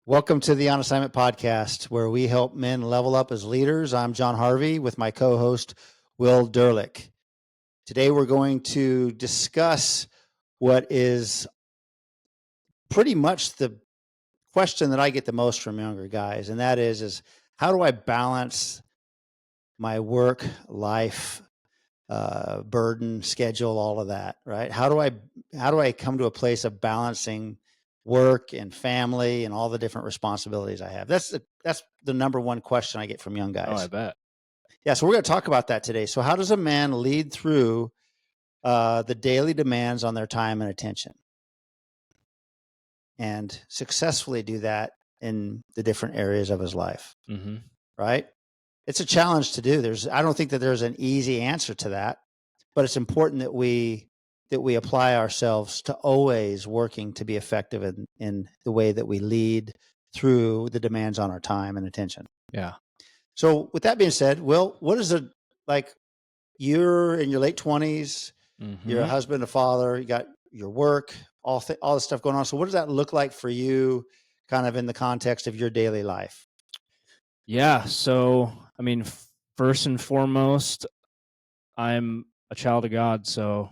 Welcome to the On Assignment podcast, where we help men level up as leaders. I'm John Harvey with my co-host, Will Durlick. Today, we're going to discuss what is pretty much the question that I get the most from younger guys, and that is how do I balance my work, life, burden, schedule, all of that, right? How do I come to a place of balancing work and family and all the different responsibilities I have? That's the number one question I get from young guys. Oh, I bet. Yeah, so we're going to talk about that today. So how does a man lead through the daily demands on their time and attention and successfully do that in the different areas of his life, right? It's a challenge to do. I don't think that there's an easy answer to that, but it's important that we apply ourselves to always working to be effective in the way that we lead through the demands on our time and attention. Yeah. So with that being said, Will, what is it like? You're in your late 20s, you're a husband, a father, you got your work, all the stuff going on. So what does that look like for you kind of in the context of your daily life? Yeah. So, I mean, first and foremost, I'm a child of God. So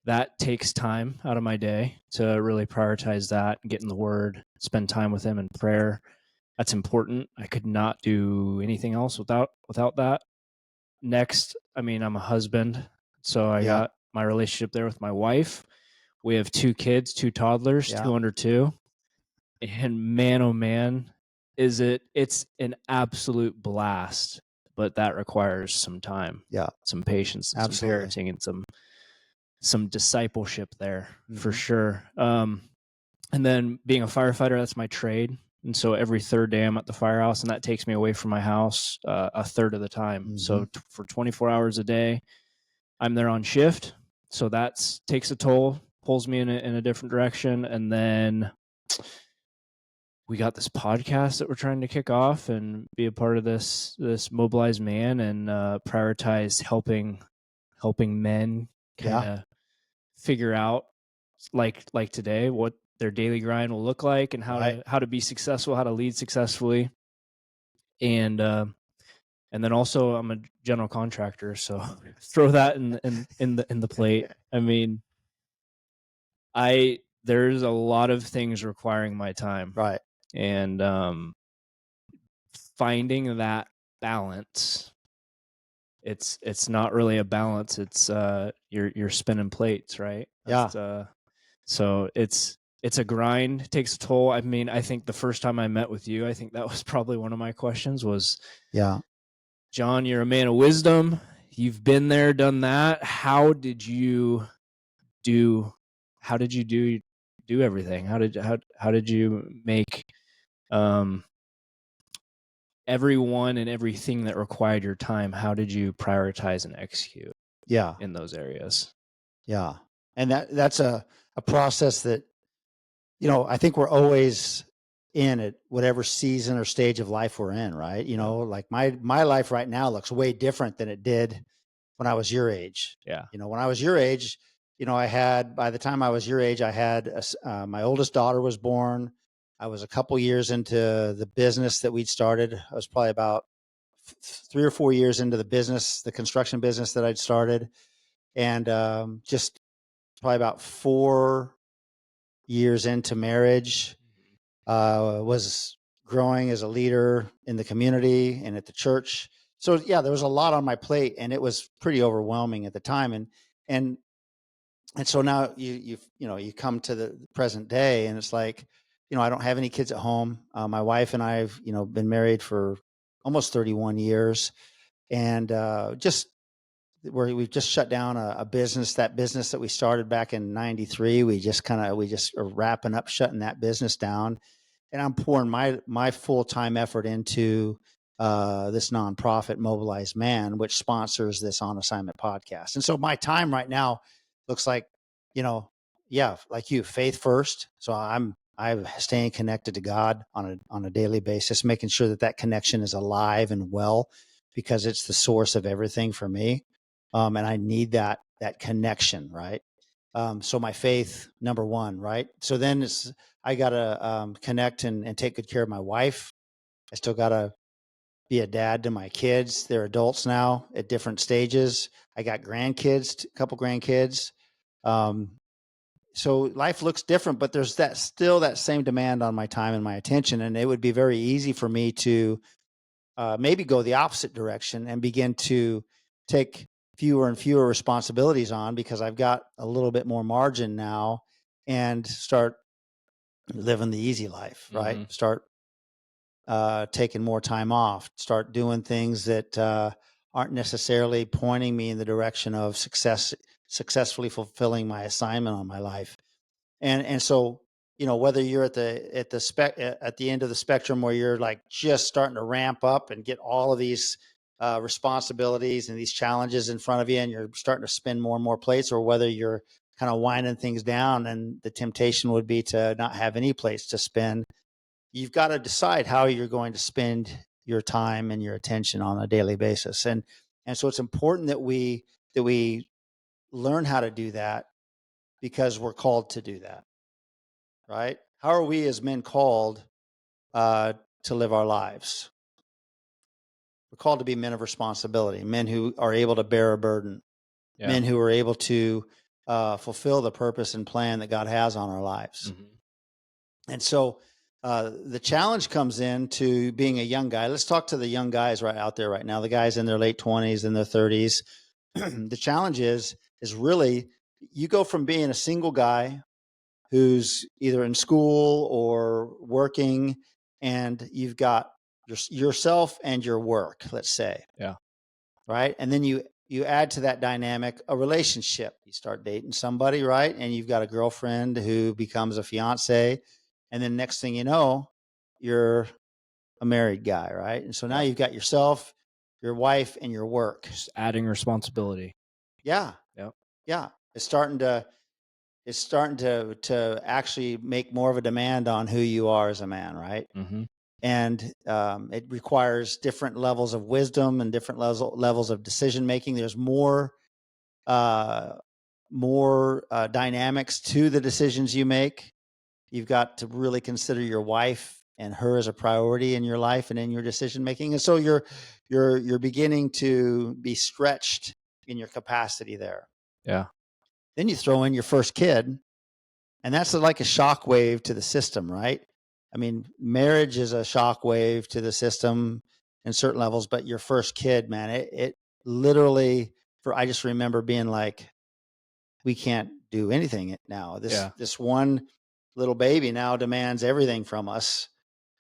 that takes time out of my day to really prioritize that and get in the Word, spend time with Him in prayer. That's important. I could not do anything else without that. Next, I mean, I'm a husband. So I got my relationship there with my wife. We have 2 kids, 2 toddlers, 2 under 2. And man, oh man, it's an absolute blast, but that requires some time, some patience, and some parenting, and some discipleship there for sure. And then being a firefighter, that's my trade. And so every third day I'm at the firehouse, and that takes me away from my house a third of the time. So for 24 hours a day, I'm there on shift. So that takes a toll, pulls me in a different direction. And then we got this podcast that we're trying to kick off and be a part of this mobilized man and prioritize helping men kind of figure out like today what their daily grind will look like and how to be successful, how to lead successfully. And then also I'm a general contractor, so throw that in the plate. I mean, there's a lot of things requiring my time. Right. And finding that balance, it's not really a balance. It's you're spinning plates, right? So it's a grind. It takes a toll. I mean, I think the first time I met with you, I think that was probably one of my questions was, John, you're a man of wisdom. You've been there, done that. How did you do everything? How did you make everyone and everything that required your time? How did you prioritize and execute in those areas? Yeah. And that's a process that, I think we're always in at whatever season or stage of life we're in, right? Like my life right now looks way different than it did when I was your age. Yeah. When I was your age, by the time I was your age, I had my oldest daughter was born. I was a couple years into the business that we'd started. I was probably about 3 or 4 years into the construction business that I'd started. And just probably about 4 years into marriage, was growing as a leader in the community and at the church. So there was a lot on my plate, and it was pretty overwhelming at the time. And so now you come to the present day, and it's like, I don't have any kids at home. My wife and I have, been married for almost 31 years, and we've just shut down a business. That business that we started back in '93, we just are wrapping up shutting that business down, and I'm pouring my full-time effort into this nonprofit, Mobilized Man, which sponsors this On Assignment podcast. And so my time right now looks like, like you, faith first. So I'm staying connected to God on a daily basis, making sure that connection is alive and well, because it's the source of everything for me. And I need that connection, right? So my faith, number one, right? So then I got to connect and take good care of my wife. I still got to be a dad to my kids. They're adults now at different stages. I got grandkids, a couple grandkids. Um, so life looks different, but there's still that same demand on my time and my attention. And it would be very easy for me to maybe go the opposite direction and begin to take fewer and fewer responsibilities on because I've got a little bit more margin now and start living the easy life, right? Mm-hmm. Start taking more time off, start doing things that aren't necessarily pointing me in the direction of successfully fulfilling my assignment on my life. And so, whether you're at the end of the spectrum where you're like just starting to ramp up and get all of these responsibilities and these challenges in front of you, and you're starting to spin more and more plates, or whether you're kind of winding things down and the temptation would be to not have any plates to spin, you've got to decide how you're going to spend your time and your attention on a daily basis. And so it's important that we learn how to do that because we're called to do that, right? How are we as men called uh, to live our lives? We're called to be men of responsibility, men who are able to bear a burden, Yeah. men who are able to fulfill the purpose and plan that God has on our lives. Mm-hmm. And so the challenge comes in to being a young guy. Let's talk to the young guys right out there right now, the guys in their late 20s and their 30s. The challenge is really you go from being a single guy who's either in school or working, and you've got yourself and your work, let's say. Yeah. Right. And then you add to that dynamic a relationship. You start dating somebody, right? And you've got a girlfriend who becomes a fiance. And then next thing you know, you're a married guy, right? And so now Yeah. you've got yourself, your wife, and your work. Just adding responsibility. Yeah. Yep. Yeah. It's starting to actually make more of a demand on who you are as a man, right? Mm-hmm. And it requires different levels of wisdom and different levels of decision making. There's more dynamics to the decisions you make. You've got to really consider your wife and her as a priority in your life and in your decision making. And so you're beginning to be stretched in your capacity there. Yeah. Then you throw in your first kid, and that's like a shock wave to the system, right? I mean, marriage is a shock wave to the system in certain levels, but your first kid, man, it literally, I just remember being like, we can't do anything now. This one little baby now demands everything from us,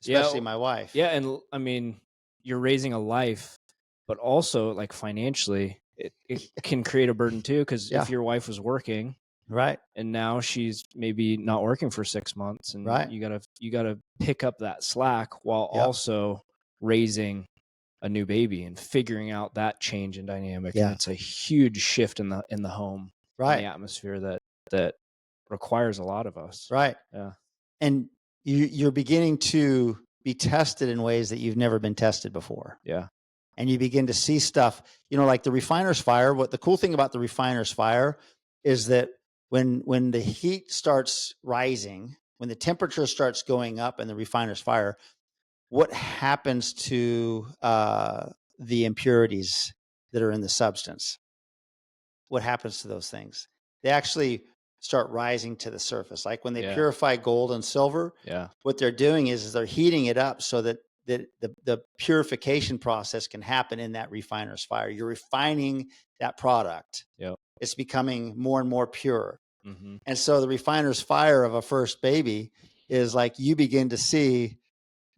especially my wife. Yeah. And I mean, you're raising a life, but also like financially, it can create a burden too. Cause Yeah. if your wife was working, right, and now she's maybe not working for 6 months, and right, you gotta pick up that slack while Yep. also raising a new baby and figuring out that change in dynamic. Yeah. And it's a huge shift in the home, in right, the atmosphere that requires a lot of us. right. Yeah. And you're beginning to be tested in ways that you've never been tested before. Yeah. And you begin to see stuff, like the refiner's fire. What the cool thing about the refiner's fire is that when the heat starts rising, when the temperature starts going up in the refiner's fire, what happens to the impurities that are in the substance? What happens to those things? They actually start rising to the surface. Like when they purify gold and silver, what they're doing is they're heating it up so that the purification process can happen in that refiner's fire. You're refining that product. Yep. It's becoming more and more pure. Mm-hmm. And so the refiner's fire of a first baby is like you begin to see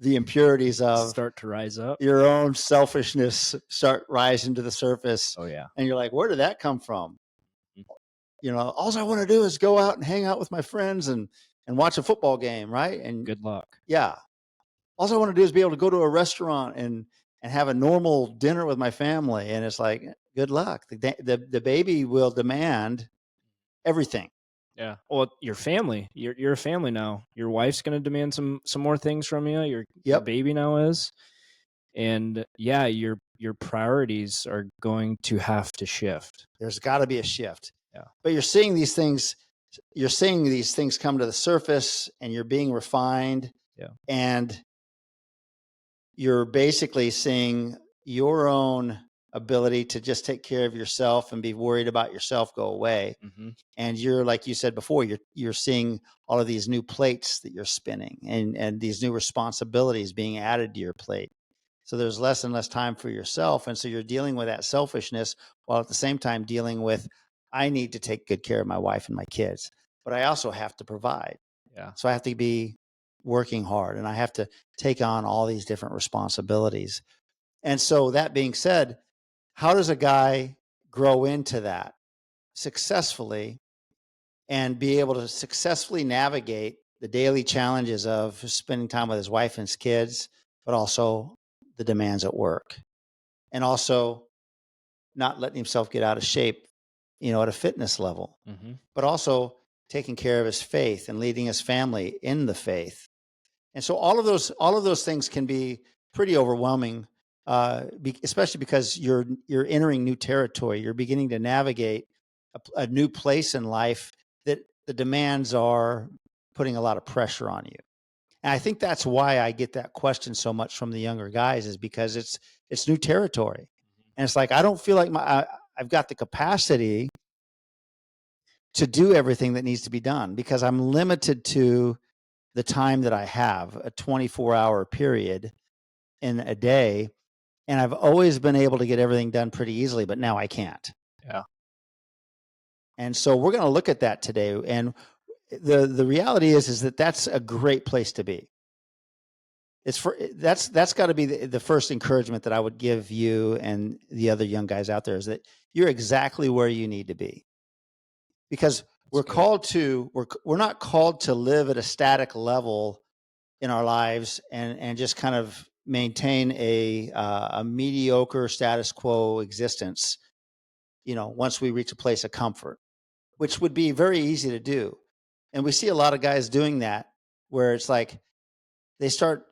the impurities of start to rise up. Your own selfishness start rising to the surface. Oh yeah. And you're like, where did that come from? All I want to do is go out and hang out with my friends and watch a football game, right? And good luck. Yeah. All I want to do is be able to go to a restaurant and have a normal dinner with my family. And it's like, good luck. The baby will demand everything. Yeah. Well, your family, you're a family now. Your wife's going to demand some more things from you. Your baby now is. And yeah, your priorities are going to have to shift. There's got to be a shift. Yeah. But you're seeing these things come to the surface, and you're being refined. Yeah. And you're basically seeing your own ability to just take care of yourself and be worried about yourself go away. Mm-hmm. And you're, like you said before, you're seeing all of these new plates that you're spinning, and these new responsibilities being added to your plate. So there's less and less time for yourself. And so you're dealing with that selfishness while at the same time dealing with, I need to take good care of my wife and my kids, but I also have to provide. Yeah. So I have to be working hard, and I have to take on all these different responsibilities. And so that being said, how does a guy grow into that successfully and be able to successfully navigate the daily challenges of spending time with his wife and his kids, but also the demands at work, and also not letting himself get out of shape, at a fitness level, Mm-hmm. but also taking care of his faith and leading his family in the faith. And so all of those things can be pretty overwhelming, especially because you're entering new territory. You're beginning to navigate a new place in life that the demands are putting a lot of pressure on you. And I think that's why I get that question so much from the younger guys, is because it's new territory, and it's like, I don't feel like I've got the capacity to do everything that needs to be done, because I'm limited to the time that I have, a 24-hour period in a day. And I've always been able to get everything done pretty easily, but now I can't. Yeah. And so we're going to look at that today. And the reality is that that's a great place to be. That's got to be the first encouragement that I would give you and the other young guys out there, is that you're exactly where you need to be. Because we're not called to live at a static level in our lives and just kind of maintain a mediocre status quo existence, once we reach a place of comfort, which would be very easy to do. And we see a lot of guys doing that, where it's like they start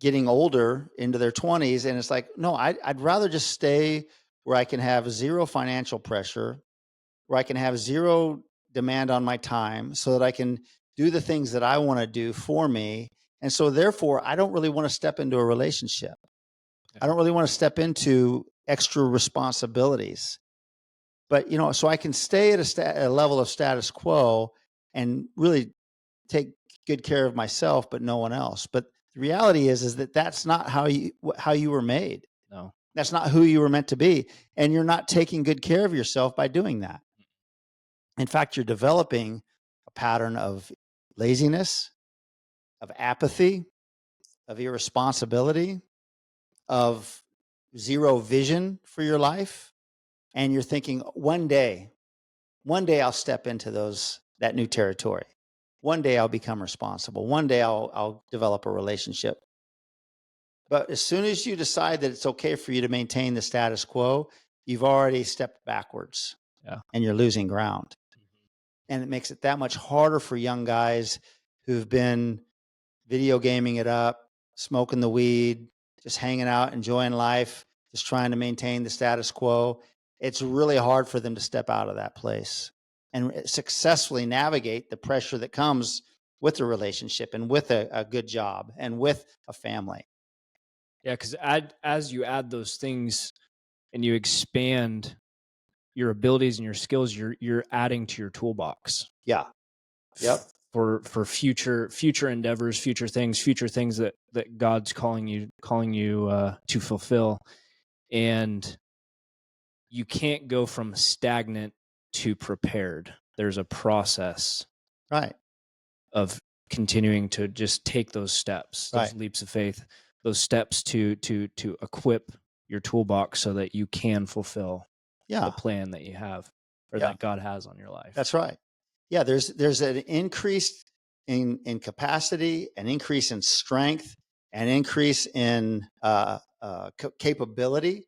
getting older into their 20s, and it's like, no, I'd rather just stay where I can have zero financial pressure, where I can have zero demand on my time, so that I can do the things that I want to do for me. And so therefore, I don't really want to step into a relationship. I don't really want to step into extra responsibilities. But, so I can stay at a level of status quo and really take good care of myself, but no one else. But the reality is that that's not how you were made. No. That's not who you were meant to be. And you're not taking good care of yourself by doing that. In fact, you're developing a pattern of laziness, of apathy, of irresponsibility, of zero vision for your life. And you're thinking, one day I'll step into that new territory. One day I'll become responsible. One day I'll develop a relationship. But as soon as you decide that it's okay for you to maintain the status quo, you've already stepped backwards. Yeah. And you're losing ground. And it makes it that much harder for young guys who've been video gaming it up, smoking the weed, just hanging out, enjoying life, just trying to maintain the status quo. It's really hard for them to step out of that place and successfully navigate the pressure that comes with a relationship and with a good job and with a family. Yeah, because as you add those things and you expand your abilities and your skills, you're adding to your toolbox. Yeah. Yep. For future endeavors, future things that God's calling you to fulfill. And you can't go from stagnant to prepared. There's a process, right, of continuing to just take those steps, those leaps of faith, those steps to equip your toolbox so that you can fulfill the plan that you have, or that God has on your life. That's right. Yeah, there's an increase in capacity, an increase in strength, an increase in capability.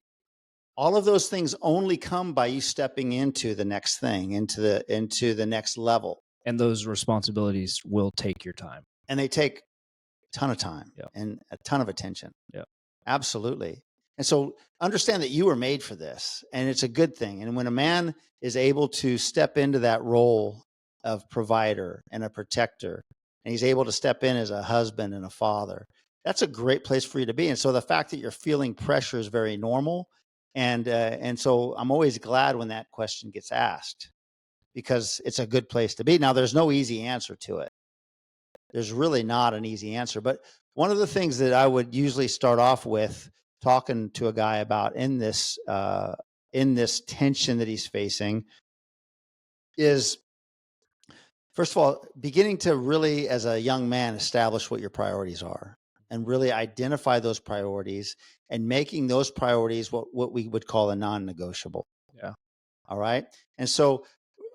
All of those things only come by you stepping into the next thing, into the next level. And those responsibilities will take your time. And they take a ton of time and a ton of attention. Yeah. Absolutely. And so understand that you were made for this, and it's a good thing. And when a man is able to step into that role of provider and a protector, and he's able to step in as a husband and a father, that's a great place for you to be. And so the fact that you're feeling pressure is very normal. And so I'm always glad when that question gets asked, because it's a good place to be. Now, there's no easy answer to it. There's really not an easy answer. But one of the things that I would usually start off with talking to a guy about in this tension that he's facing is, first of all, beginning to really, as a young man, establish what your priorities are and really identify those priorities and making those priorities what we would call a non-negotiable. Yeah. All right. And so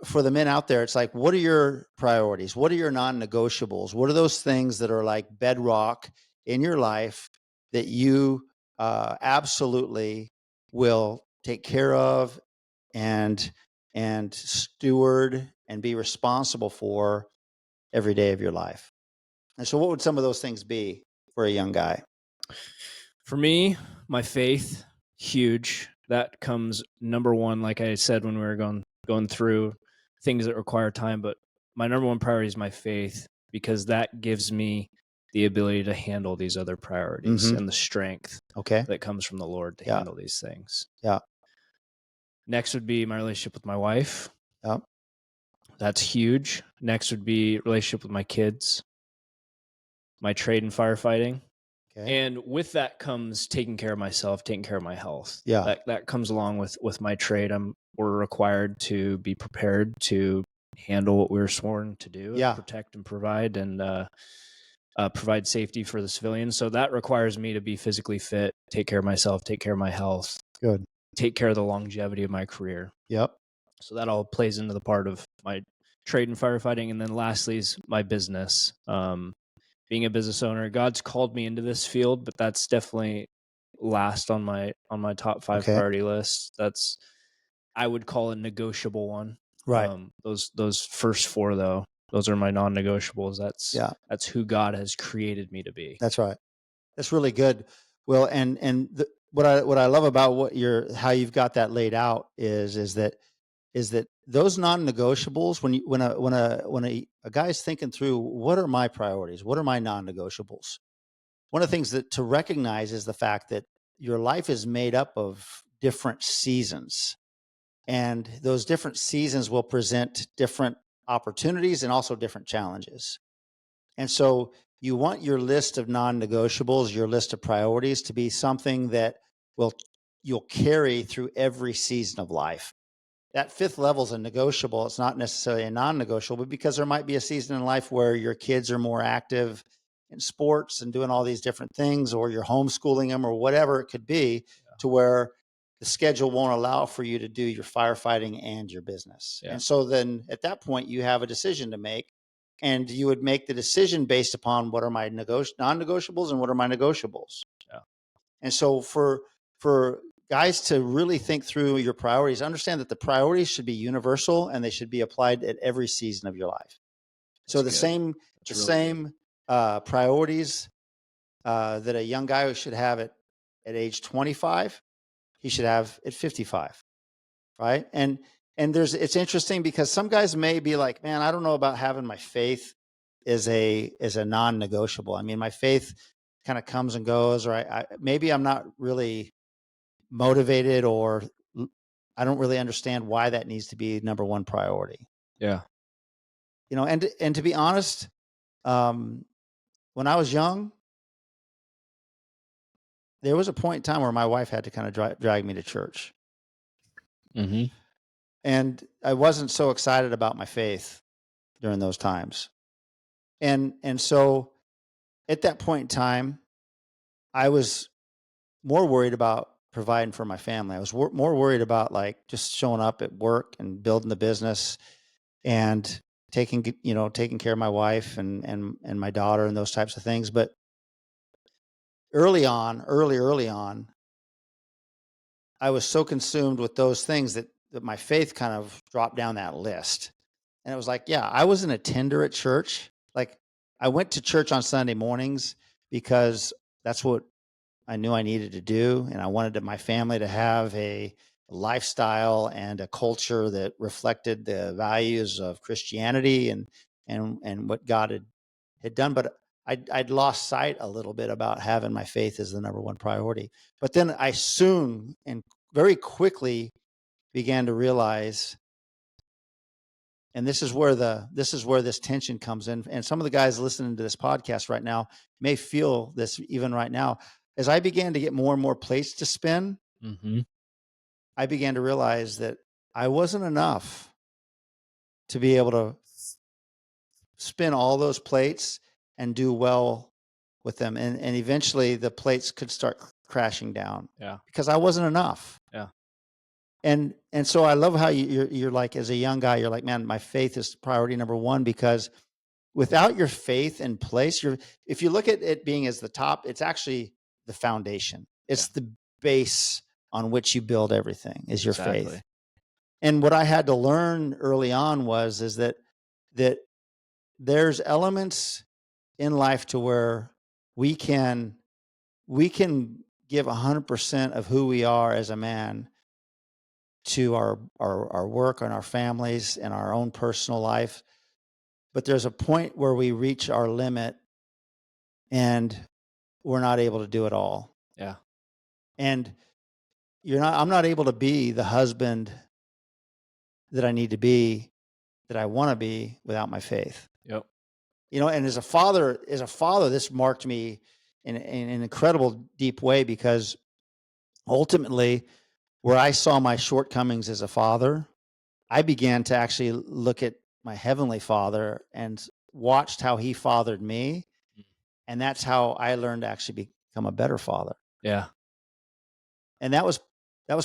for the men out there, it's like, what are your priorities? What are your non-negotiables? What are those things that are like bedrock in your life that you absolutely will take care of and steward and be responsible for every day of your life? And so what would some of those things be for a young guy? For me, my faith, huge. That comes number one, like I said when we were going through things that require time, but my number one priority is my faith, because that gives me the ability to handle these other priorities and the strength that comes from the Lord to handle these things. Yeah. Next would be my relationship with my wife. Yeah. That's huge. Next would be relationship with my kids, my trade and firefighting. Okay. And with that comes taking care of myself, taking care of my health. Yeah. That comes along with my trade. We're required to be prepared to handle what we were sworn to do, Yeah. protect and provide, and provide safety for the civilians. So that requires me to be physically fit, take care of myself, take care of my health, Good. take care of the longevity of my career. Yep. So that all plays into the part of my trade and firefighting. And then lastly is my business. Being a business owner, God's called me into this field, but that's definitely last on my top 5 priority list. That's, I would call a negotiable one. Right. Those first 4 though, those are my non-negotiables. That's who God has created me to be. That's right. That's really good. Well, what I love about how you've got that laid out is that those non-negotiables, when a guy's thinking through, what are my priorities? What are my non-negotiables? One of the things that to recognize is the fact that your life is made up of different seasons, and those different seasons will present different opportunities and also different challenges. And so you want your list of non-negotiables, your list of priorities, to be something that you'll carry through every season of life. That 5th level is a negotiable. It's not necessarily a non-negotiable, because there might be a season in life where your kids are more active in sports and doing all these different things, or you're homeschooling them, or whatever it could be, to where the schedule won't allow for you to do your firefighting and your business. And so then at that point, you have a decision to make, and you would make the decision based upon what are my non-negotiables and what are my negotiables. Yeah. And so for guys to really think through your priorities, understand that the priorities should be universal and they should be applied at every season of your life. So the same priorities that a young guy should have at age 25, he should have at 55, right? And it's interesting because some guys may be like, man, I don't know about having my faith as a non-negotiable. I mean, my faith kind of comes and goes, or maybe I'm not really motivated, or I don't really understand why that needs to be number one priority. Yeah. And to be honest, when I was young, there was a point in time where my wife had to kind of drag me to church. Mm-hmm. And I wasn't so excited about my faith during those times. And so at that point in time, I was more worried about providing for my family. I was more worried about like just showing up at work and building the business and taking care of my wife and my daughter and those types of things. But early on, I was so consumed with those things that my faith kind of dropped down that list. And it was like, yeah, I was an attender at church. Like, I went to church on Sunday mornings because that's what I knew I needed to do, and I wanted my family to have a lifestyle and a culture that reflected the values of Christianity and what God had done. But I'd lost sight a little bit about having my faith as the number one priority. But then I soon and very quickly began to realize, and this is where this tension comes in. And some of the guys listening to this podcast right now may feel this even right now. As I began to get more and more plates to spin, I began to realize that I wasn't enough to be able to spin all those plates and do well with them. And eventually the plates could start crashing down. Yeah. Because I wasn't enough. Yeah. And so I love how you're like, as a young guy, you're like, man, my faith is priority number one, because without your faith in place, if you look at it being as the top, it's actually the foundation. It's the base on which you build everything, is your faith. And what I had to learn early on is that there's elements in life to where we can give 100% of who we are as a man to our work and our families and our own personal life. But there's a point where we reach our limit and we're not able to do it all. Yeah. And I'm not able to be the husband that I need to be, that I want to be, without my faith. Yep. And as a father, this marked me in an incredible deep way, because ultimately, where I saw my shortcomings as a father, I began to actually look at my heavenly Father and watched how he fathered me. And that's how I learned to actually become a better father. Yeah. And that was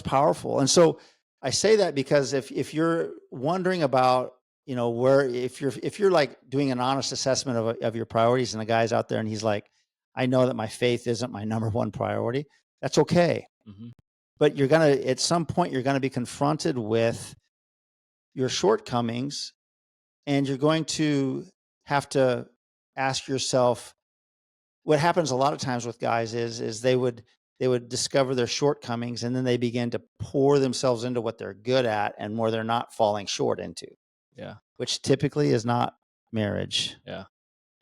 powerful. And so I say that because if you're wondering about, where, if you're like doing an honest assessment of your priorities, and the guy's out there and he's like, I know that my faith isn't my number one priority, that's okay. But at some point, you're going to be confronted with your shortcomings, and you're going to have to ask yourself, what happens a lot of times with guys is they would discover their shortcomings, and then they begin to pour themselves into what they're good at and where they're not falling short into. Yeah. Which typically is not marriage. Yeah.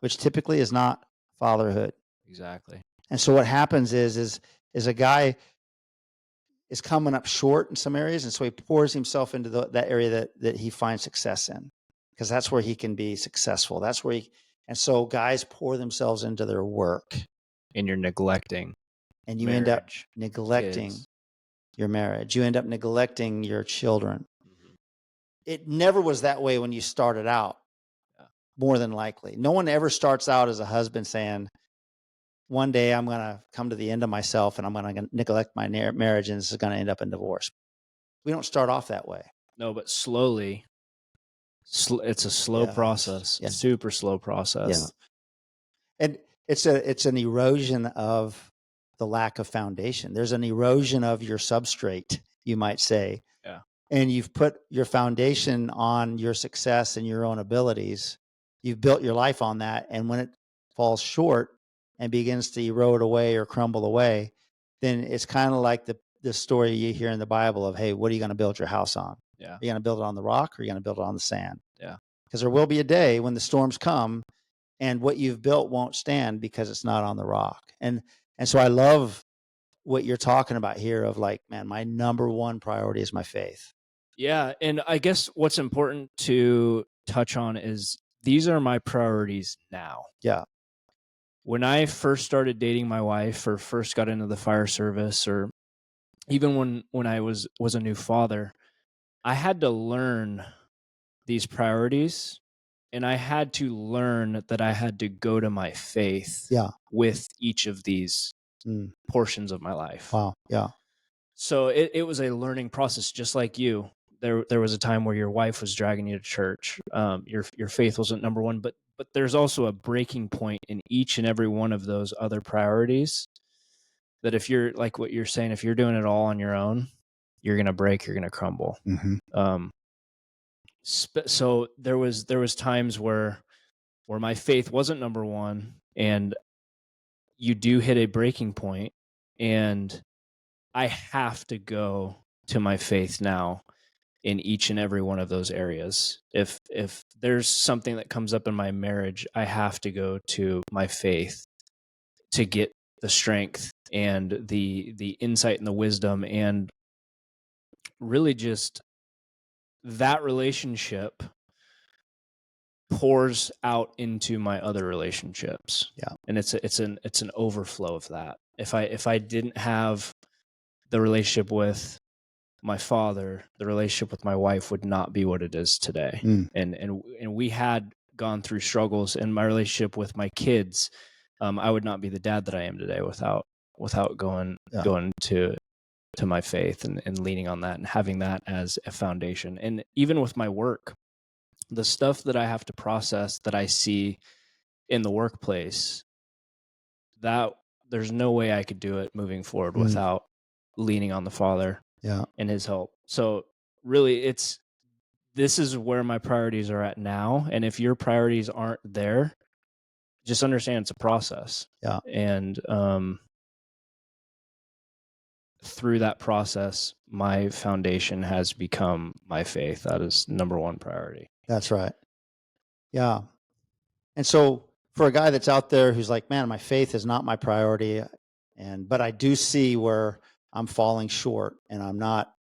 Which typically is not fatherhood. Exactly. And so what happens is a guy is coming up short in some areas, and so he pours himself into that area that he finds success in, because that's where he can be successful. That's where and so guys pour themselves into their work, and you're neglecting, and you end up neglecting your marriage. You end up neglecting your children. It never was that way when you started out. More than likely, no one ever starts out as a husband saying, one day I'm going to come to the end of myself and I'm going to neglect my marriage, and this is going to end up in divorce. We don't start off that way. No, but slowly. It's a slow process, super slow process. Yeah. And it's an erosion of the lack of foundation. There's an erosion of your substrate, you might say. Yeah. And you've put your foundation on your success and your own abilities. You've built your life on that. And when it falls short and begins to erode away or crumble away, then it's kind of like the story you hear in the Bible of, hey, what are you going to build your house on? Yeah. Are you going to build it on the rock, or are you going to build it on the sand? Yeah. Because there will be a day when the storms come and what you've built won't stand because it's not on the rock. And so I love what you're talking about here of like, man, my number one priority is my faith. Yeah. And I guess what's important to touch on is these are my priorities now. Yeah. When I first started dating my wife, or first got into the fire service, or even when I was a new father, I had to learn these priorities, and I had to learn that I had to go to my faith with each of these portions of my life. Wow. Yeah. So it was a learning process, just like you. There was a time where your wife was dragging you to church. Your faith wasn't number one, but there's also a breaking point in each and every one of those other priorities, that if you're like what you're saying, if you're doing it all on your own, you're going to break, you're going to crumble. So there was times where my faith wasn't number one, and you do hit a breaking point, And I have to go to my faith now in each and every one of those areas. If there's something that comes up in my marriage, I have to go to my faith to get the strength and the insight and the wisdom, and really just that relationship pours out into my other relationships. Yeah. And it's an overflow of that. If I didn't have the relationship with my father, the relationship with my wife would not be what it is today. And we had gone through struggles in my relationship with my kids. I would not be the dad that I am today without going to my faith and leaning on that and having that as a foundation. And even with my work, the stuff that I have to process that I see in the workplace, that there's no way I could do it moving forward without leaning on the Father and his help. So really this is where my priorities are at now. And if your priorities aren't there, just understand it's a process. Yeah. And through that process, my foundation has become my faith. That is number one priority. That's right. Yeah. And so for a guy that's out there who's like, man, my faith is not my priority, but I do see where I'm falling short, and I'm not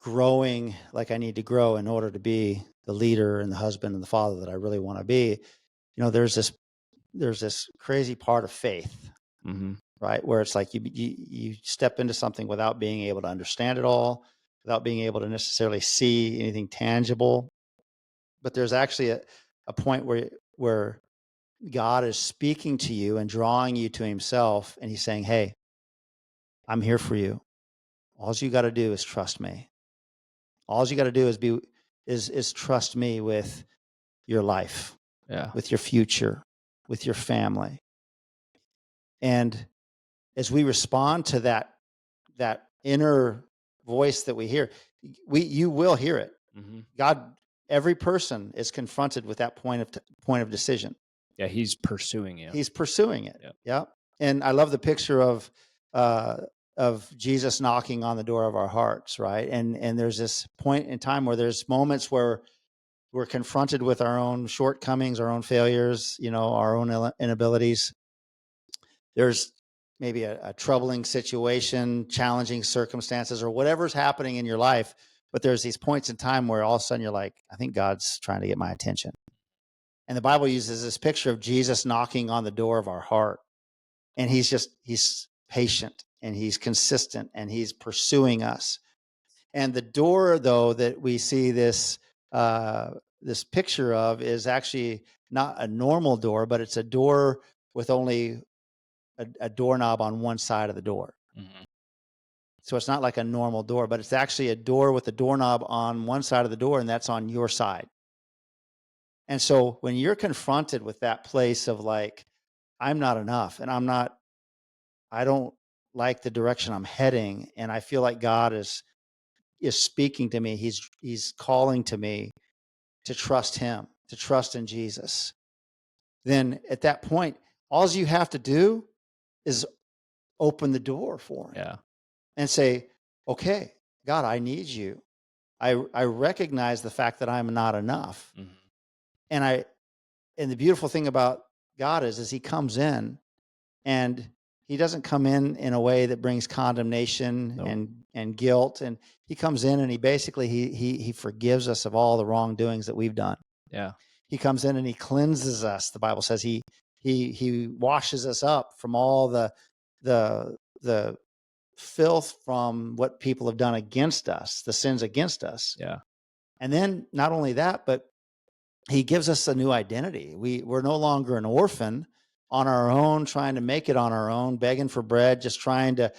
growing like I need to grow in order to be the leader and the husband and the father that I really want to be. There's this crazy part of faith, right? Where it's like you step into something without being able to understand it all, without being able to necessarily see anything tangible. But there's actually a point where God is speaking to you and drawing you to himself, and he's saying, hey, I'm here for you. All you got to do is trust me. All you got to do is trust me with your life, with your future, with your family. And as we respond to that inner voice that we hear, you will hear it. God, every person is confronted with that point of decision. Yeah, he's pursuing you. He's pursuing it. Yeah. And I love the picture of Jesus knocking on the door of our hearts, right? And there's this point in time where there's moments where we're confronted with our own shortcomings, our own failures, our own inabilities. There's maybe a troubling situation, challenging circumstances, or whatever's happening in your life. But there's these points in time where all of a sudden you're like, I think God's trying to get my attention. And the Bible uses this picture of Jesus knocking on the door of our heart. And he's patient, and he's consistent, and he's pursuing us. And the door, though, that we see this picture of is actually not a normal door, but it's a door with only a doorknob on one side of the door. So it's not like a normal door, but it's actually a door with a doorknob on one side of the door, and that's on your side. And so when you're confronted with that place of like, I'm not enough, and I don't like the direction I'm heading, and I feel like God is speaking to me. He's calling to me to trust him, to trust in Jesus. Then at that point, all you have to do is open the door for him and say, okay, God, I need you. I recognize the fact that I'm not enough. And the beautiful thing about God is he comes in, and he doesn't come in a way that brings condemnation and guilt. And he comes in, and he basically, he forgives us of all the wrongdoings that we've done. Yeah. He comes in and he cleanses us. The Bible says he washes us up from all the filth from what people have done against us, the sins against us. Yeah. And then not only that, but he gives us a new identity. We're no longer an orphan on our own, trying to make it on our own, begging for bread, just trying to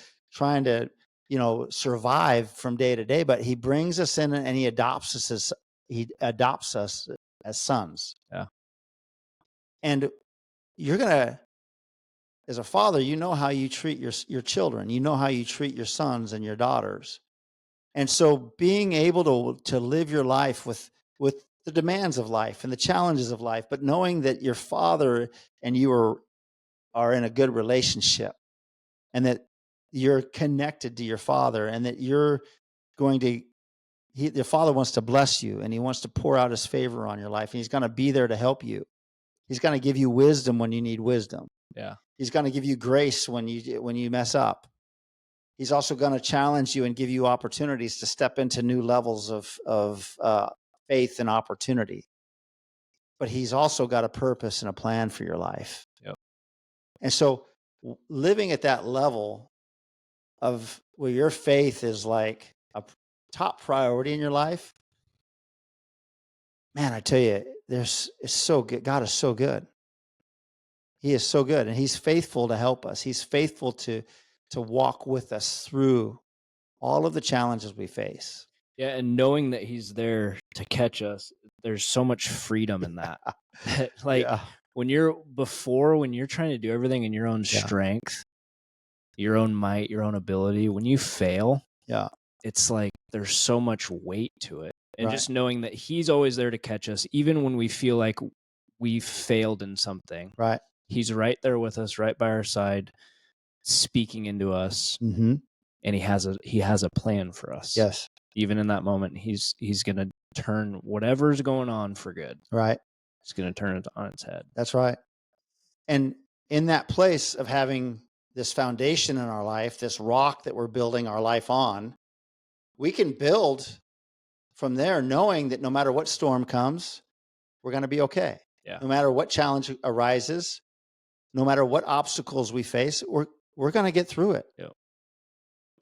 survive from day to day. But he brings us in, and he adopts us as sons. Yeah. And you're gonna, as a father, how you treat your children. You know how you treat your sons and your daughters. And so being able to live your life with the demands of life and the challenges of life, but knowing that your father and you are are in a good relationship, and that you're connected to your Father, and that you're going to the Father wants to bless you, and he wants to pour out his favor on your life, and he's going to be there to help you. He's going to give you wisdom when you need wisdom. Yeah. He's going to give you grace when you mess up. He's also going to challenge you and give you opportunities to step into new levels of faith and opportunity. But he's also got a purpose and a plan for your life. Yep. And so living at that level of where your faith is like a top priority in your life, man, I tell you, it's so good. God is so good. He is so good, and he's faithful to help us. He's faithful to walk with us through all of the challenges we face. Yeah, and knowing that he's there to catch us, there's so much freedom in that. Like Yeah. when you're trying to do everything in your own strength, your own might, your own ability, when you fail, it's like there's so much weight to it. And just knowing that he's always there to catch us, even when we feel like we've failed in something. Right. He's right there with us, right by our side, speaking into us. Mm-hmm. And he has a plan for us. Yes. Even in that moment, he's going to turn whatever's going on for good. Right. He's going to turn it on its head. That's right. And in that place of having this foundation in our life, this rock that we're building our life on, we can build from there knowing that no matter what storm comes, we're going to be okay. Yeah. No matter what challenge arises, no matter what obstacles we face, we're going to get through it. Yep.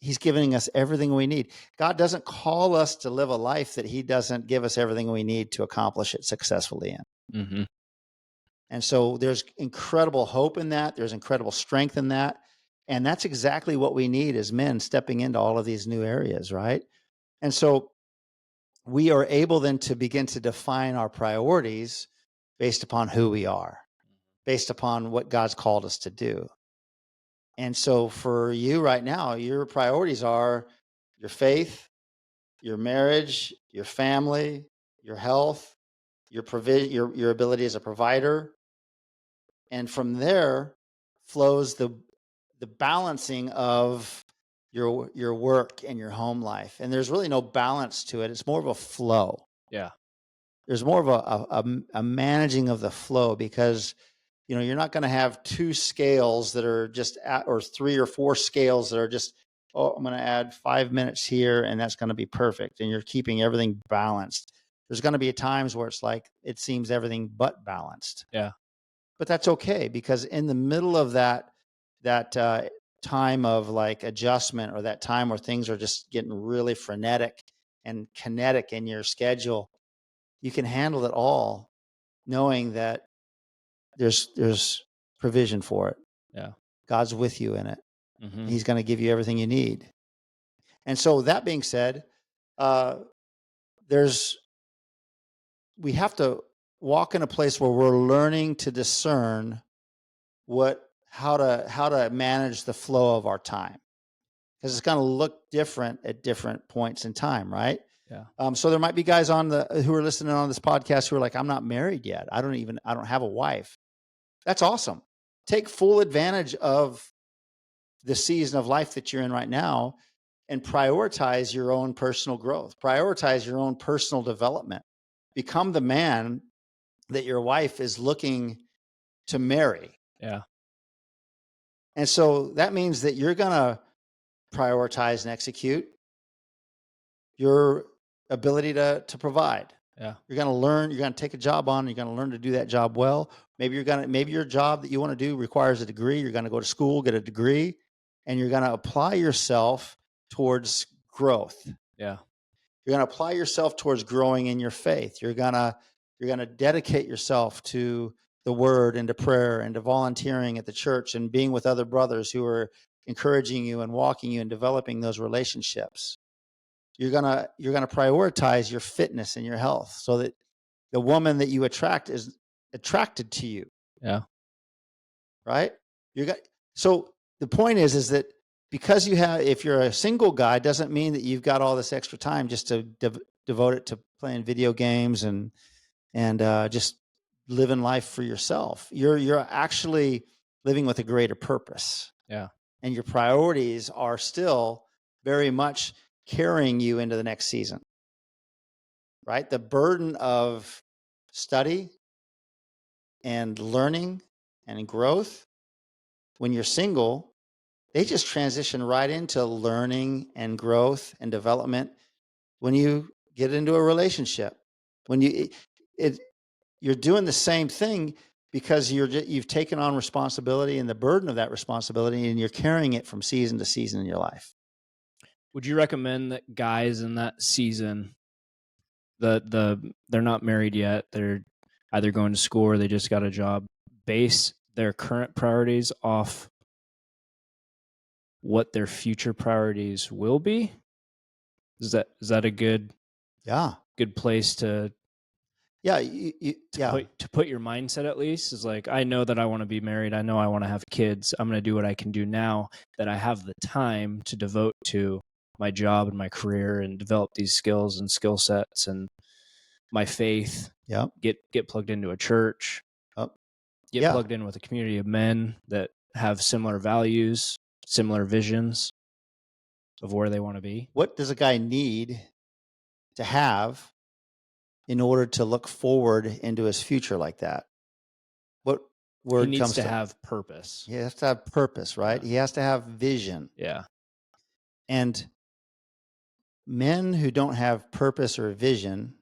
He's giving us everything we need. God doesn't call us to live a life that he doesn't give us everything we need to accomplish it successfully in. Mm-hmm. And so there's incredible hope in that. There's incredible strength in that. And that's exactly what we need as men stepping into all of these new areas, right? And so we are able then to begin to define our priorities based upon who we are, based upon what God's called us to do. And so for you right now, your priorities are your faith, your marriage, your family, your health, your your ability as a provider. And from there flows the balancing of your work and your home life. And there's really no balance to it. It's more of a flow. Yeah. There's more of a managing of the flow, because you're not going to have two scales that are just or three or four scales that are just, oh, I'm going to add 5 minutes here and that's going to be perfect. And you're keeping everything balanced. There's going to be times where it's like, it seems everything but balanced. Yeah. But that's okay, because in the middle of that time of like adjustment, or that time where things are just getting really frenetic and kinetic in your schedule, you can handle it all knowing that there's provision for it. Yeah. God's with you in it. Mm-hmm. He's going to give you everything you need. And so that being said, we have to walk in a place where we're learning to discern how to manage the flow of our time, because it's going to look different at different points in time, right? Yeah. So there might be guys who are listening on this podcast who are like, I'm not married yet. I don't have a wife. That's awesome. Take full advantage of the season of life that you're in right now, and prioritize your own personal growth. Prioritize your own personal development. Become the man that your wife is looking to marry. Yeah. And so that means that you're going to prioritize and execute your ability to provide. Yeah. You're going to learn, you're going to take a job on, you're going to learn to do that job well. Maybe your job that you want to do requires a degree. You're going to go to school, get a degree, and you're going to apply yourself towards growth. Yeah. You're going to apply yourself towards growing in your faith. You're going to dedicate yourself to the word and to prayer and to volunteering at the church and being with other brothers who are encouraging you and walking you and developing those relationships. You're going to prioritize your fitness and your health, so that the woman that you attract is attracted to you. Yeah. Right? So the point is that because if you're a single guy, doesn't mean that you've got all this extra time just to devote it to playing video games and just living life for yourself. You're actually living with a greater purpose. Yeah. And your priorities are still very much carrying you into the next season, right? The burden of study and learning and growth when you're single, they just transition right into learning and growth and development when you get into a relationship. When you're doing the same thing because you've taken on responsibility and the burden of that responsibility, and you're carrying it from season to season in your life. Would you recommend that guys in that season, they're not married yet, they're either going to school or they just got a job, base their current priorities off what their future priorities will be? Is that a good place to put your mindset, at least? Is like, I know that I want to be married, I know I want to have kids, I'm going to do what I can do now that I have the time to devote to my job and my career and develop these skills and skill sets and my faith. Get plugged into a church. Get plugged in with a community of men that have similar values, similar visions of where they want to be. What does a guy need to have in order to look forward into his future like that? What word he needs comes to have purpose? He has to have purpose, right? He has to have vision. Yeah. And men who don't have purpose or vision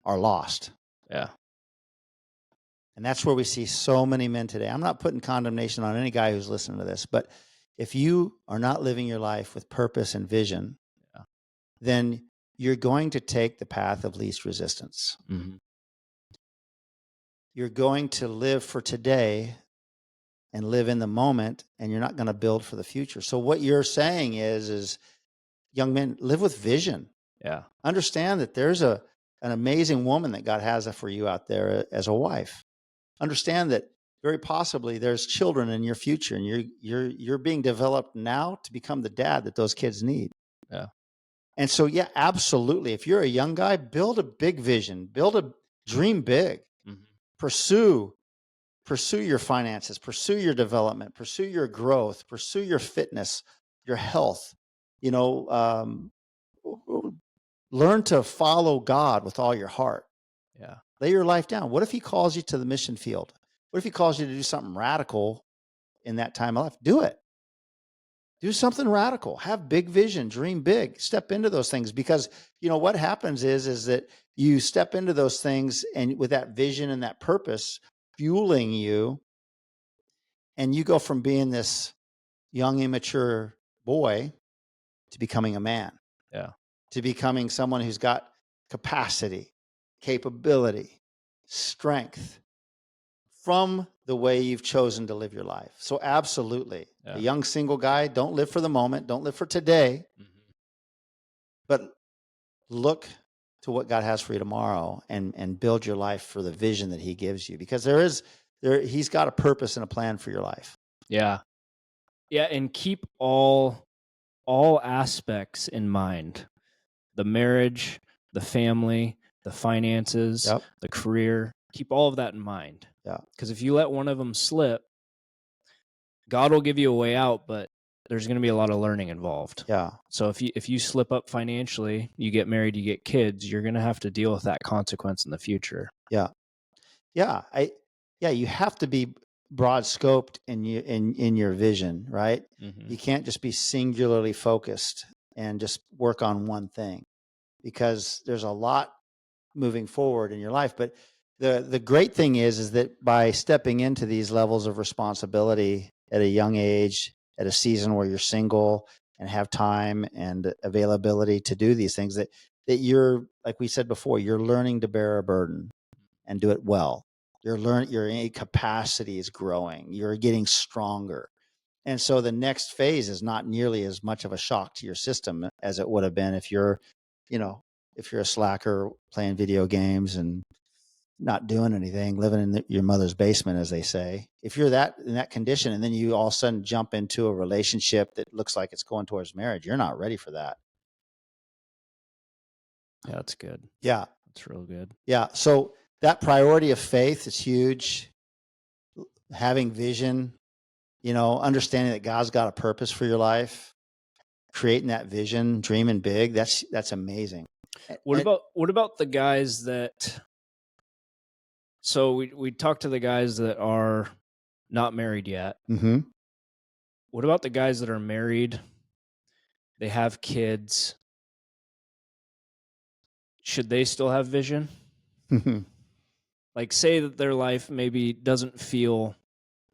are lost. Yeah. And that's where we see so many men today. I'm not putting condemnation on any guy who's listening to this, but if you are not living your life with purpose and vision, then you're going to take the path of least resistance. Mm-hmm. You're going to live for today and live in the moment, and you're not going to build for the future. So what you're saying is young men, live with vision. Yeah. Understand that there's an amazing woman that God has for you out there as a wife. Understand that very possibly there's children in your future, and you're being developed now to become the dad that those kids need. Yeah. And so, yeah, absolutely. If you're a young guy, build a big vision, dream big, pursue your finances, pursue your development, pursue your growth, pursue your fitness, your health. Learn to follow God with all your heart. Yeah. Lay your life down. What if he calls you to the mission field? What if he calls you to do something radical in that time of life? Do it. Do something radical. Have big vision. Dream big. Step into those things, because what happens is that you step into those things, and with that vision and that purpose fueling you, and you go from being this young, immature boy to becoming a man. Yeah. To becoming someone who's got capacity, capability, strength from the way you've chosen to live your life. So absolutely, a young single guy, don't live for the moment, don't live for today, but look to what God has for you tomorrow, and build your life for the vision that he gives you, because he's got a purpose and a plan for your life. Yeah. Yeah. And keep all aspects in mind: the marriage, the family, the finances, the career. Keep all of that in mind. Yeah. Because if you let one of them slip, God will give you a way out, but there's going to be a lot of learning involved. Yeah. So if you slip up financially, you get married, you get kids, you're going to have to deal with that consequence in the future. Yeah. Yeah. You have to be broad scoped in your vision, right? Mm-hmm. You can't just be singularly focused and just work on one thing, because there's a lot moving forward in your life. But the great thing is that by stepping into these levels of responsibility at a young age, at a season where you're single and have time and availability to do these things, that you're, like we said before, you're learning to bear a burden and do it well. Your capacity is growing. You're getting stronger. And so the next phase is not nearly as much of a shock to your system as it would have been if you're a slacker playing video games and not doing anything, living in your mother's basement, as they say. If you're in that condition, and then you all of a sudden jump into a relationship that looks like it's going towards marriage, you're not ready for that. Yeah, that's good. Yeah. That's real good. Yeah. So that priority of faith is huge. Having vision, understanding that God's got a purpose for your life, creating that vision, dreaming big. That's amazing. What about the guys that? So we talked to the guys that are not married yet. Mm-hmm. What about the guys that are married? They have kids. Should they still have vision? Like, say that their life maybe doesn't feel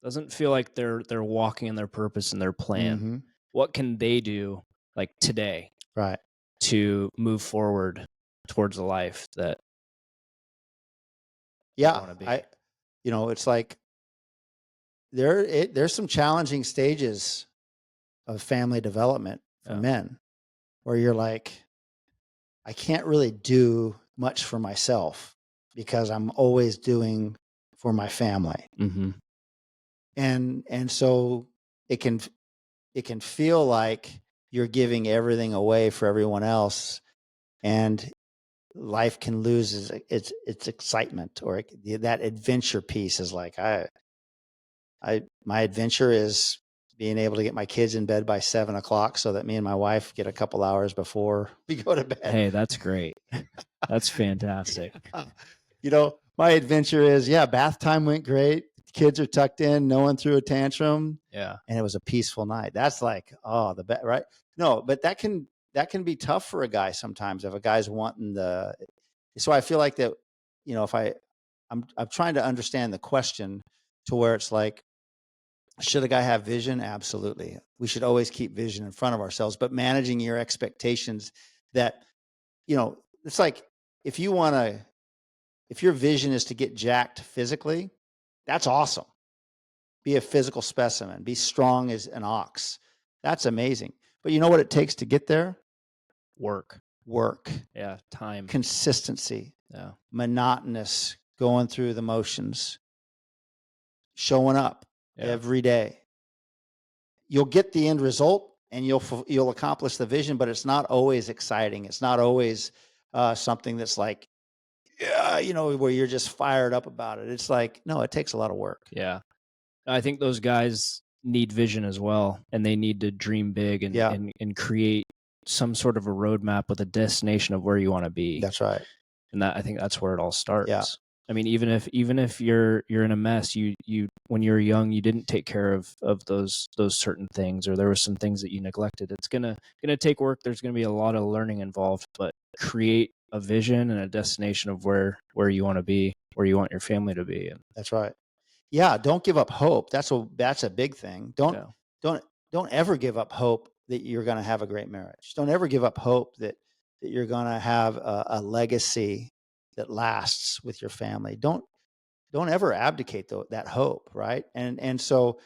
like they're walking in their purpose and their plan. Mm-hmm. What can they do, like today, Right. to move forward towards a life that they Yeah. want to be? It's like there's some challenging stages of family development for Yeah. men where you're like, I can't really do much for myself because I'm always doing for my family. Mm-hmm. And so it can feel like you're giving everything away for everyone else, and life can lose its excitement, or that adventure piece is like, my adventure is being able to get my kids in bed by 7:00 so that me and my wife get a couple hours before we go to bed. Hey, that's great. That's fantastic. My adventure is, bath time went great. Kids are tucked in. No one threw a tantrum. Yeah. And it was a peaceful night. That's like, the best, right? No, but that can be tough for a guy sometimes if a guy's wanting so I feel like that, if I'm trying to understand the question to where it's like, should a guy have vision? Absolutely. We should always keep vision in front of ourselves, but managing your expectations that, it's like, if your vision is to get jacked physically, that's awesome. Be a physical specimen, be strong as an ox. That's amazing. But you know what it takes to get there? Work. Yeah. Time. Consistency. Yeah. Monotonous, going through the motions, showing up every day. You'll get the end result and you'll accomplish the vision, but it's not always exciting. It's not always something that's like, where you're just fired up about it. It's like, no, it takes a lot of work. Yeah. I think those guys need vision as well, and they need to dream big and create some sort of a roadmap with a destination of where you want to be. That's right. And I think that's where it all starts. Yeah. I mean, even if you're in a mess, you when you're young, you didn't take care of those certain things, or there were some things that you neglected. It's gonna take work. There's gonna be a lot of learning involved, but create a vision and a destination of where you want to be, where you want your family to be. And that's right. Yeah, don't give up hope. That's a big thing. Don't ever give up hope that you're going to have a great marriage. Don't ever give up hope that you're going to have a legacy that lasts with your family. Don't ever abdicate that hope, right? And so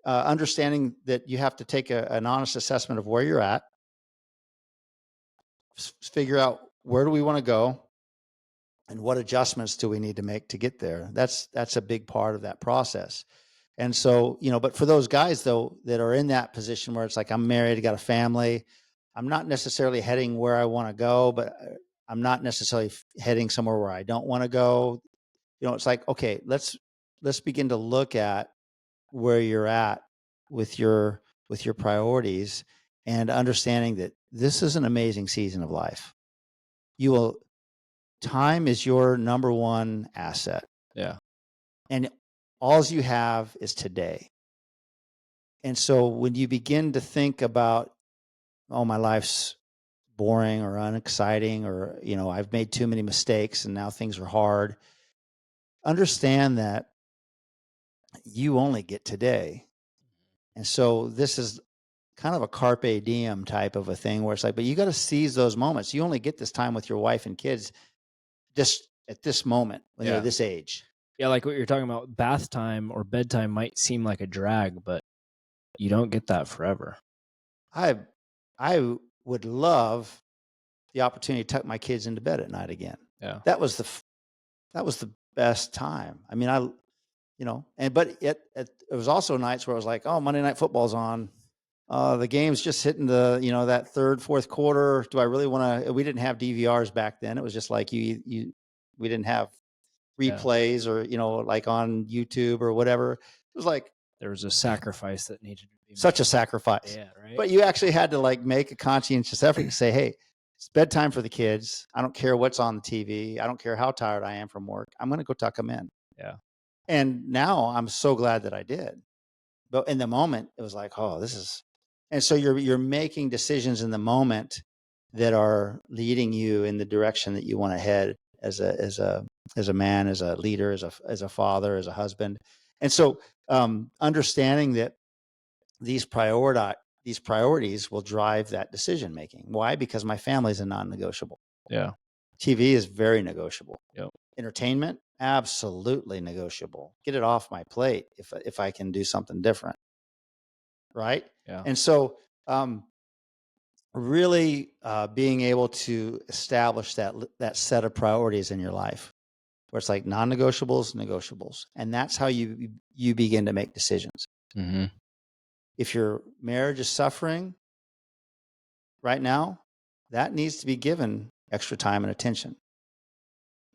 understanding that you have to take an honest assessment of where you're at, figure out where do we want to go, and what adjustments do we need to make to get there. That's a big part of that process. And so, but for those guys though that are in that position where it's like, I'm married, I got a family, I'm not necessarily heading where I want to go, but I'm not necessarily heading somewhere where I don't want to go. It's like, okay, let's begin to look at where you're at with your priorities, and understanding that this is an amazing season of life. Time is your number one asset. Yeah. And all you have is today. And so when you begin to think about, my life's boring or unexciting, or, I've made too many mistakes and now things are hard, understand that you only get today. And so this is kind of a carpe diem type of a thing where it's like, but you got to seize those moments. You only get this time with your wife and kids just at this moment when they're this age. Yeah, like what you're talking about, bath time or bedtime might seem like a drag, but you don't get that forever. I would love the opportunity to tuck my kids into bed at night again. Yeah. That was the best time. I mean, but it was also nights where I was like, oh, Monday Night Football's on. The game's just hitting the, that third, fourth quarter. Do I really want to? We didn't have DVRs back then. It was just like we didn't have replays or, like on YouTube or whatever. It was like, there was a sacrifice that needed to be made. Such a sacrifice. Yeah, right. But you actually had to like make a conscientious effort to say, hey, it's bedtime for the kids. I don't care what's on the TV. I don't care how tired I am from work. I'm going to go tuck them in. Yeah. And now I'm so glad that I did. But in the moment, it was like, oh, and so you're making decisions in the moment that are leading you in the direction that you want to head as a man, as a leader, as a father, as a husband. And so understanding that these priorities will drive that decision making. Why? Because my family is a non-negotiable. Yeah. TV is very negotiable. Yep. Entertainment, absolutely negotiable. Get it off my plate if I can do something different. Right. Yeah. And so really being able to establish that set of priorities in your life where it's like non-negotiables, negotiables. And that's how you begin to make decisions. Mm-hmm. If your marriage is suffering right now, that needs to be given extra time and attention.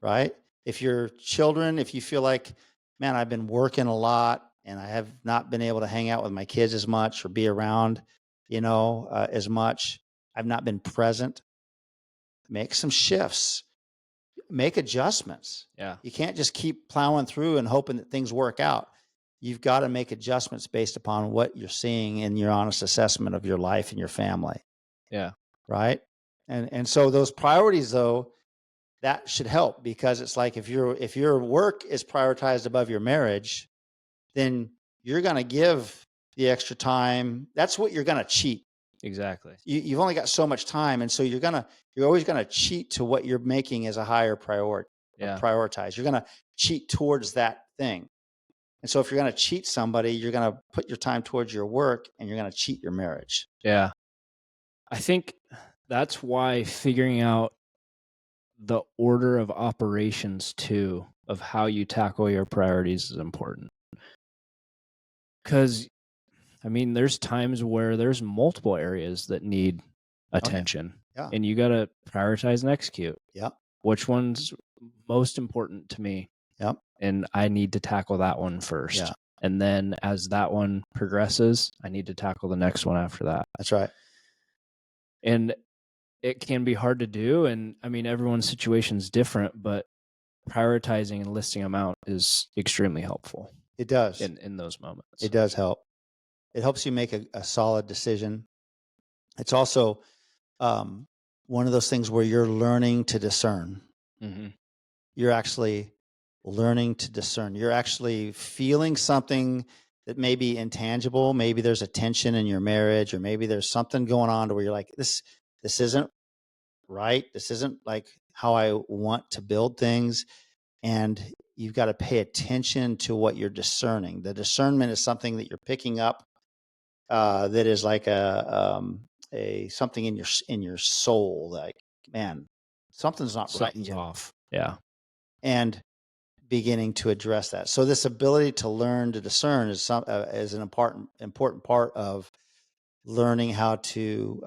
Right? If your children, if you feel like, man, I've been working a lot and I have not been able to hang out with my kids as much or be around, as much, I've not been present, make some shifts, make adjustments. Yeah. You can't just keep plowing through and hoping that things work out. You've got to make adjustments based upon what you're seeing in your honest assessment of your life and your family. Yeah. Right. And so those priorities, though, that should help, because it's like if your work is prioritized above your marriage, then you're going to give the extra time. That's what you're going to cheat. Exactly. You've only got so much time. And so you're always going to cheat to what you're making as a higher priority. Yeah. Prioritize. You're going to cheat towards that thing. And so if you're going to cheat somebody, you're going to put your time towards your work and you're going to cheat your marriage. Yeah. I think that's why figuring out the order of operations too, of how you tackle your priorities is important. Because, I mean, there's times where there's multiple areas that need attention. Yeah. And you got to prioritize and execute. Yep. Which one's most important to me? Yep. And I need to tackle that one first. Yeah. And then as that one progresses, I need to tackle the next one after that. That's right. And it can be hard to do. And I mean, everyone's situation is different, but prioritizing and listing them out is extremely helpful. It does. In those moments. It does help. It helps you make a solid decision. It's also one of those things where you're learning to discern. Mm-hmm. You're actually learning to discern. You're actually feeling something that may be intangible. Maybe there's a tension in your marriage, or maybe there's something going on to where you're like, this isn't right. This isn't like how I want to build things. And you've got to pay attention to what you're discerning. The discernment is something that you're picking up that is like a something in your soul. Like, man, something's not right. Something's off. Yeah. And beginning to address that. So this ability to learn to discern is an important part of learning how to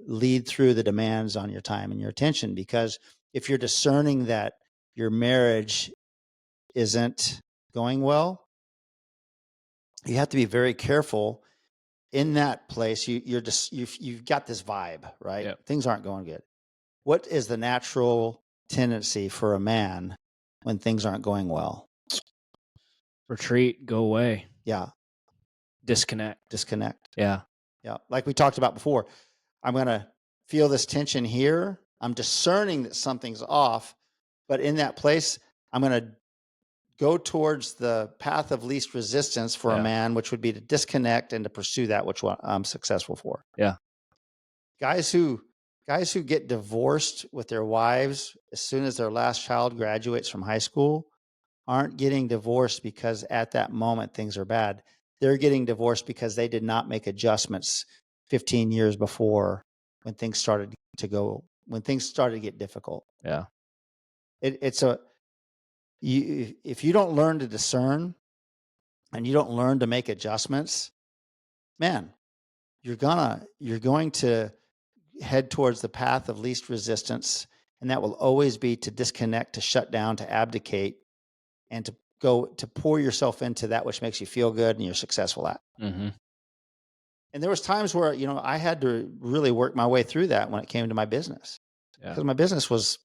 lead through the demands on your time and your attention. Because if you're discerning that your marriage isn't going well, you have to be very careful in that place. You've got this vibe, right? Yep. Things aren't going good. What is the natural tendency for a man when things aren't going well? Retreat, go away. Yeah. Disconnect. Yeah. Yeah. Like we talked about before, I'm going to feel this tension here. I'm discerning that something's off, but in that place, I'm going to go towards the path of least resistance for a man, which would be to disconnect and to pursue that which I'm successful for. Yeah. Guys who get divorced with their wives as soon as their last child graduates from high school aren't getting divorced because at that moment things are bad. They're getting divorced because they did not make adjustments 15 years before when things started to get difficult. Yeah. If you don't learn to discern and you don't learn to make adjustments, man, you're going to head towards the path of least resistance. And that will always be to disconnect, to shut down, to abdicate, and go to pour yourself into that which makes you feel good and you're successful at. Mm-hmm. And there was times where, I had to really work my way through that when it came to my business, Yeah. because my business was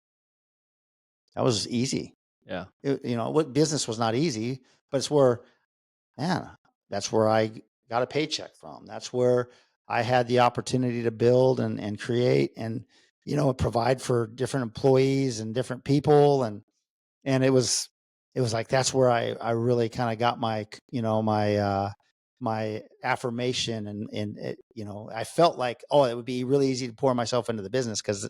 easy. Yeah. What business was not easy, but it's where, man, that's where I got a paycheck from. That's where I had the opportunity to build and create and, provide for different employees and different people. And it was like, that's where I really kind of got my, my affirmation and it, I felt like, oh, it would be really easy to pour myself into the business because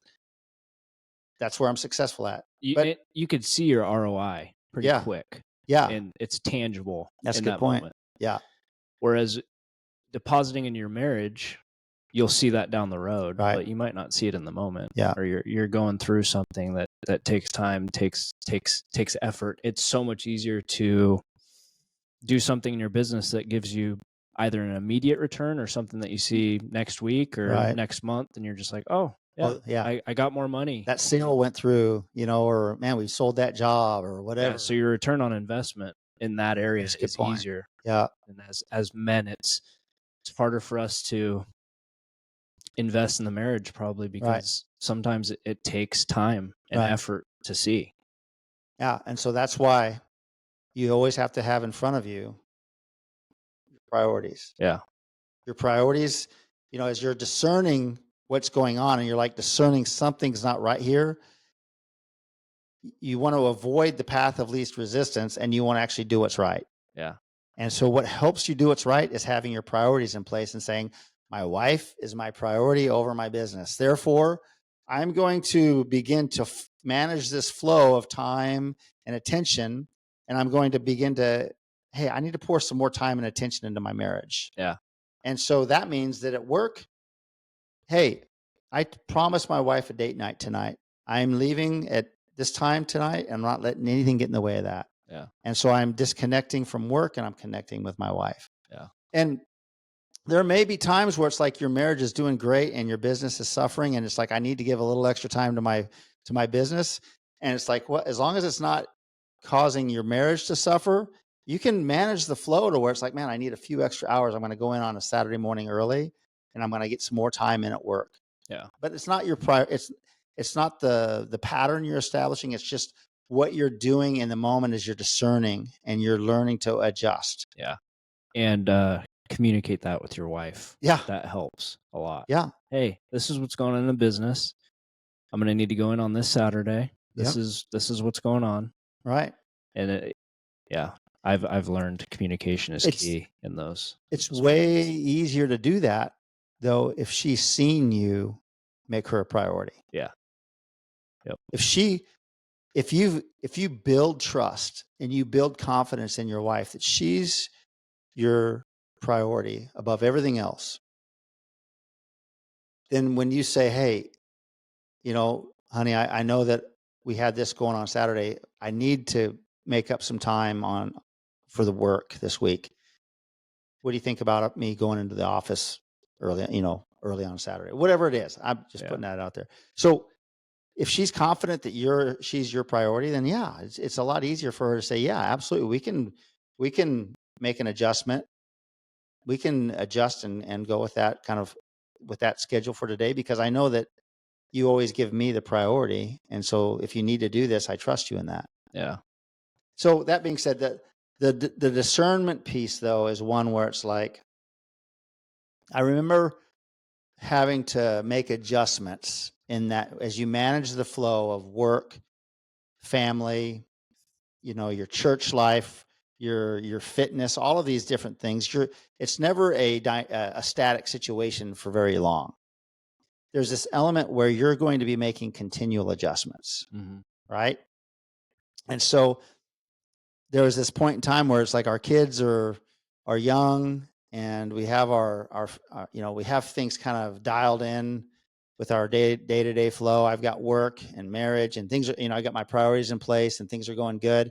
that's where I'm successful at. But You could see your ROI pretty yeah, quick, yeah, and it's tangible that's a in good that point. moment. Yeah, Whereas depositing in your marriage, you'll see that down the road, right. but you might not see it in the moment. Yeah. Or you're going through something that takes time, takes effort. It's so much easier to do something in your business that gives you either an immediate return or something that you see next week or Right. next month, and you're just like, oh yeah, Well, yeah. I got more money. That sale went through, or man, we sold that job or whatever. Yeah, so your return on investment in that area That's a good is point. easier. Yeah. And as men, it's harder for us to invest in the marriage, probably because sometimes it takes time and effort to see. Yeah. And so that's why you always have to have in front of you priorities. Yeah. Your priorities, as you're discerning what's going on and you're like discerning something's not right here, you want to avoid the path of least resistance and you want to actually do what's right. Yeah. And so what helps you do what's right is having your priorities in place and saying, my wife is my priority over my business. Therefore, I'm going to begin to manage this flow of time and attention. And I'm going to begin to, hey, I need to pour some more time and attention into my marriage. Yeah. And so that means that at work, hey, I promised my wife a date night tonight. I'm leaving at this time tonight. I'm not letting anything get in the way of that. Yeah. And so I'm disconnecting from work and I'm connecting with my wife. Yeah. And there may be times where it's like your marriage is doing great and your business is suffering. And it's like, I need to give a little extra time to my business. And it's like, well, as long as it's not causing your marriage to suffer, you can manage the flow to where it's like, man, I need a few extra hours. I'm going to go in on a Saturday morning early and I'm going to get some more time in at work. Yeah. But it's not your it's not the pattern you're establishing. It's just what you're doing in the moment as you're discerning and you're learning to adjust. Yeah. And communicate that with your wife. Yeah. That helps a lot. Yeah. Hey, this is what's going on in the business. I'm going to need to go in on this Saturday. This is what's going on. Right. And I've learned communication is key in those. It's way easier to do that though if she's seen you make her a priority. Yeah. Yep. If you build trust and you build confidence in your wife that she's your priority above everything else, then when you say, hey, honey, I know that we had this going on Saturday. I need to make up some time for the work this week. What do you think about me going into the office early on Saturday? Whatever it is. I'm just putting that out there. So if she's confident that she's your priority, then yeah, it's a lot easier for her to say, yeah, absolutely. We can make an adjustment. We can adjust and go with that with that schedule for today, because I know that you always give me the priority. And so if you need to do this, I trust you in that. Yeah. So that being said, that the discernment piece though is one where it's like, I remember having to make adjustments in that as you manage the flow of work, family, your church life, your fitness, all of these different things. It's never a static situation for very long. There's this element where you're going to be making continual adjustments, right? And so there was this point in time where it's like our kids are young and we have our we have things kind of dialed in with our day-to-day flow. I've got work and marriage and things are, I got my priorities in place and things are going good.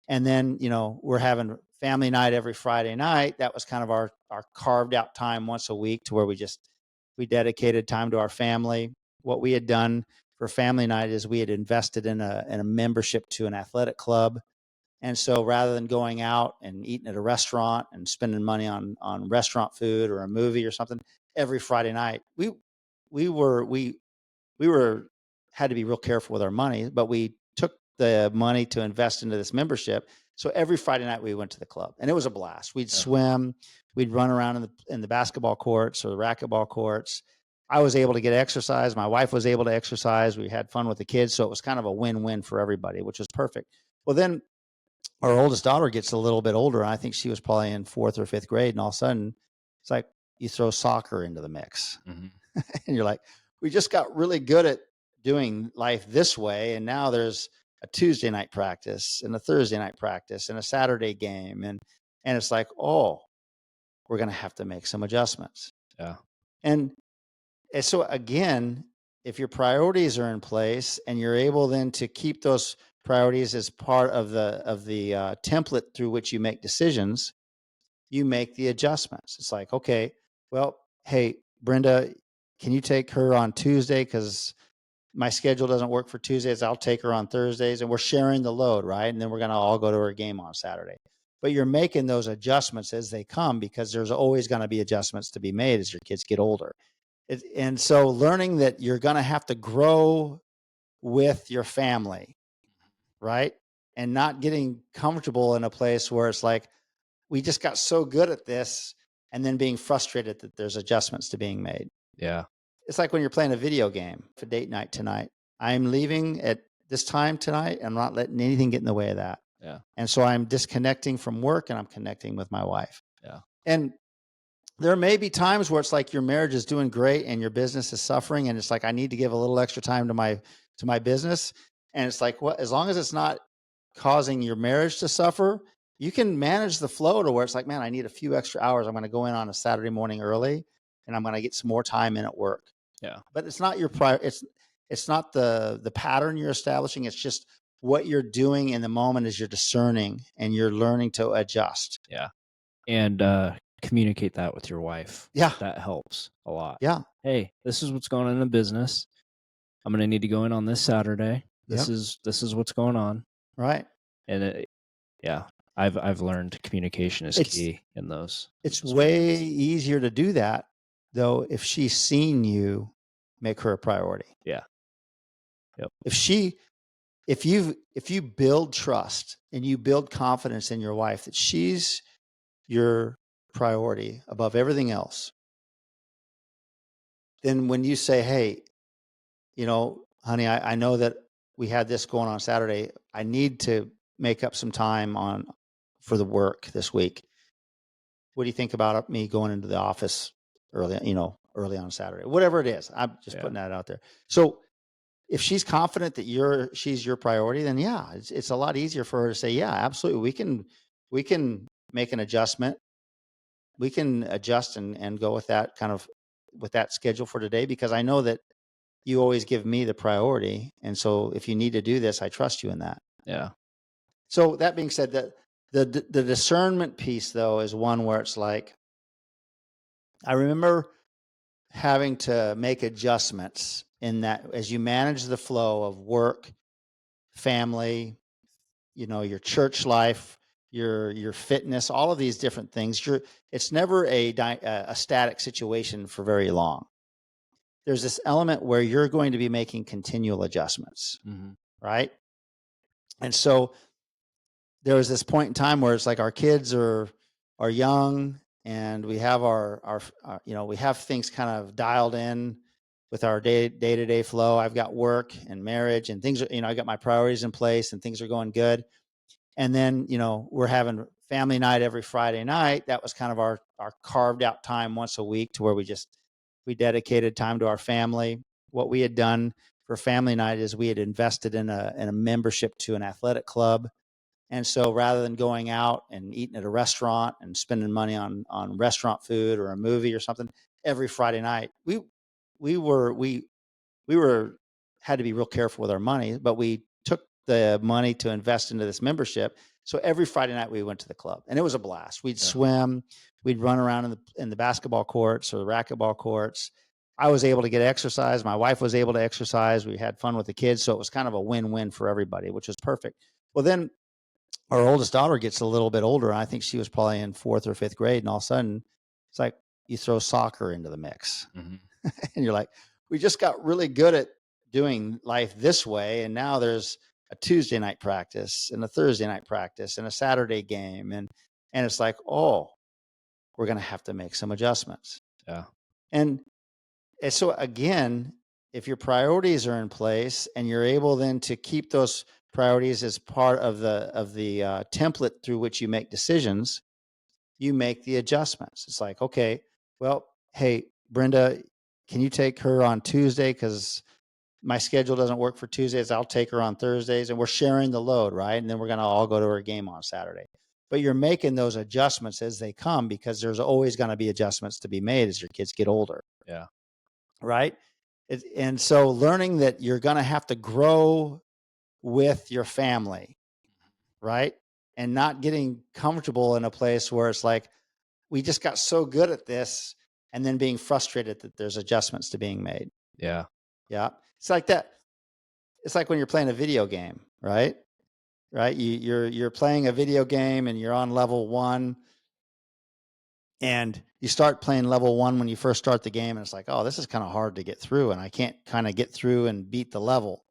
And then, we're having family night every Friday night. That was kind of our carved out time once a week to where we dedicated time to our family. What we had done for family night is we had invested in a membership to an athletic club. And so rather than going out and eating at a restaurant and spending money on restaurant food or a movie or something every Friday night, we were we were had to be real careful with our money, but we took the money to invest into this membership. So every Friday night we went to the club, and it was a blast. We'd swim, we'd run around in the basketball courts or the racquetball courts. I was able to get exercise. My wife was able to exercise. We had fun with the kids, so it was kind of a win-win for everybody, which was perfect. Well, then our oldest daughter gets a little bit older. I think she was probably in 4th or 5th grade, and all of a sudden, it's like you throw soccer into the mix, and you're like, we just got really good at doing life this way, and now there's a Tuesday night practice and a Thursday night practice and a Saturday game, and it's like, oh, we're going to have to make some adjustments. Yeah. And so again, if your priorities are in place and you're able then to keep those priorities as part of the template through which you make decisions, you make the adjustments. It's like, okay, well, hey, Brenda, can you take her on Tuesday? Because my schedule doesn't work for Tuesdays. I'll take her on Thursdays, and we're sharing the load, right? And then we're going to all go to her game on Saturday. But you're making those adjustments as they come, because there's always going to be adjustments to be made as your kids get older. And so learning that you're going to have to grow with your family, right? And not getting comfortable in a place where it's like, we just got so good at this, and then being frustrated that there's adjustments to being made. Yeah. It's like when you're playing a video game for date night tonight. I'm leaving at this time tonight. I'm not letting anything get in the way of that. Yeah. And so I'm disconnecting from work and I'm connecting with my wife. Yeah. And there may be times where it's like your marriage is doing great and your business is suffering, and it's like, I need to give a little extra time to my business. And it's like, well, as long as it's not causing your marriage to suffer, you can manage the flow to where it's like, man, I need a few extra hours. I'm going to go in on a Saturday morning early, and I'm going to get some more time in at work. Yeah. But it's not your it's not the pattern you're establishing. It's just what you're doing in the moment as you're discerning and you're learning to adjust. Yeah. And communicate that with your wife. Yeah. That helps a lot. Yeah. Hey, this is what's going on in the business. I'm going to need to go in on this Saturday. This is what's going on. Right. And I've learned communication is key in those. It's way easier to do that though if she's seen you make her a priority. Yeah. Yep. If you build trust and you build confidence in your wife that she's your priority above everything else, then when you say, hey, honey, I know that we had this going on Saturday. I need to make up some time for the work this week. What do you think about me going into the office early on Saturday? Whatever it is. I'm just putting that out there. So if she's confident that she's your priority, then yeah, it's a lot easier for her to say, yeah, absolutely. We can make an adjustment. We can adjust and go with that with that schedule for today, because I know that you always give me the priority. And so if you need to do this, I trust you in that. Yeah. So that being said, that the discernment piece though is one where it's like, I remember having to make adjustments in that as you manage the flow of work, family, your church life, your fitness, all of these different things. It's never a static situation for very long. There's this element where you're going to be making continual adjustments, right? And so there was this point in time where it's like our kids are young, and we have our we have things kind of dialed in with our day-to-day flow. I've got work and marriage and things are, I got my priorities in place and things are going good. And then, we're having family night every Friday night. That was kind of our carved out time once a week to where we dedicated time to our family. What we had done for family night is we had invested in a membership to an athletic club. And so rather than going out and eating at a restaurant and spending money on restaurant food or a movie or something every Friday night, we had to be real careful with our money, but we took the money to invest into this membership. So every Friday night we went to the club, and it was a blast. We'd swim, we'd run around in the basketball courts or the racquetball courts. I was able to get exercise. My wife was able to exercise. We had fun with the kids. So it was kind of a win-win for everybody, which was perfect. Well, then our oldest daughter gets a little bit older. And I think she was probably in 4th or 5th grade. And all of a sudden, it's like you throw soccer into the mix. Mm-hmm. And you're like, we just got really good at doing life this way. And now there's a Tuesday night practice and a Thursday night practice and a Saturday game. And it's like, oh, we're going to have to make some adjustments. Yeah. And so again, if your priorities are in place and you're able then to keep those priorities as part of the template through which you make decisions, you make the adjustments. It's like, okay, well, hey, Brenda, can you take her on Tuesday? Because my schedule doesn't work for Tuesdays. I'll take her on Thursdays, and we're sharing the load, right? And then we're going to all go to her game on Saturday. But you're making those adjustments as they come, because there's always going to be adjustments to be made as your kids get older. Yeah. Right. And so learning that you're going to have to grow with your family, right? And not getting comfortable in a place where it's like, we just got so good at this, and then being frustrated that there's adjustments to being made. Yeah. Yeah. It's like that. It's like when you're playing a video game, right? Right. You're playing a video game and you're on level 1, and you start playing level 1 when you first start the game. And it's like, oh, this is kind of hard to get through, and I can't kind of get through and beat the level.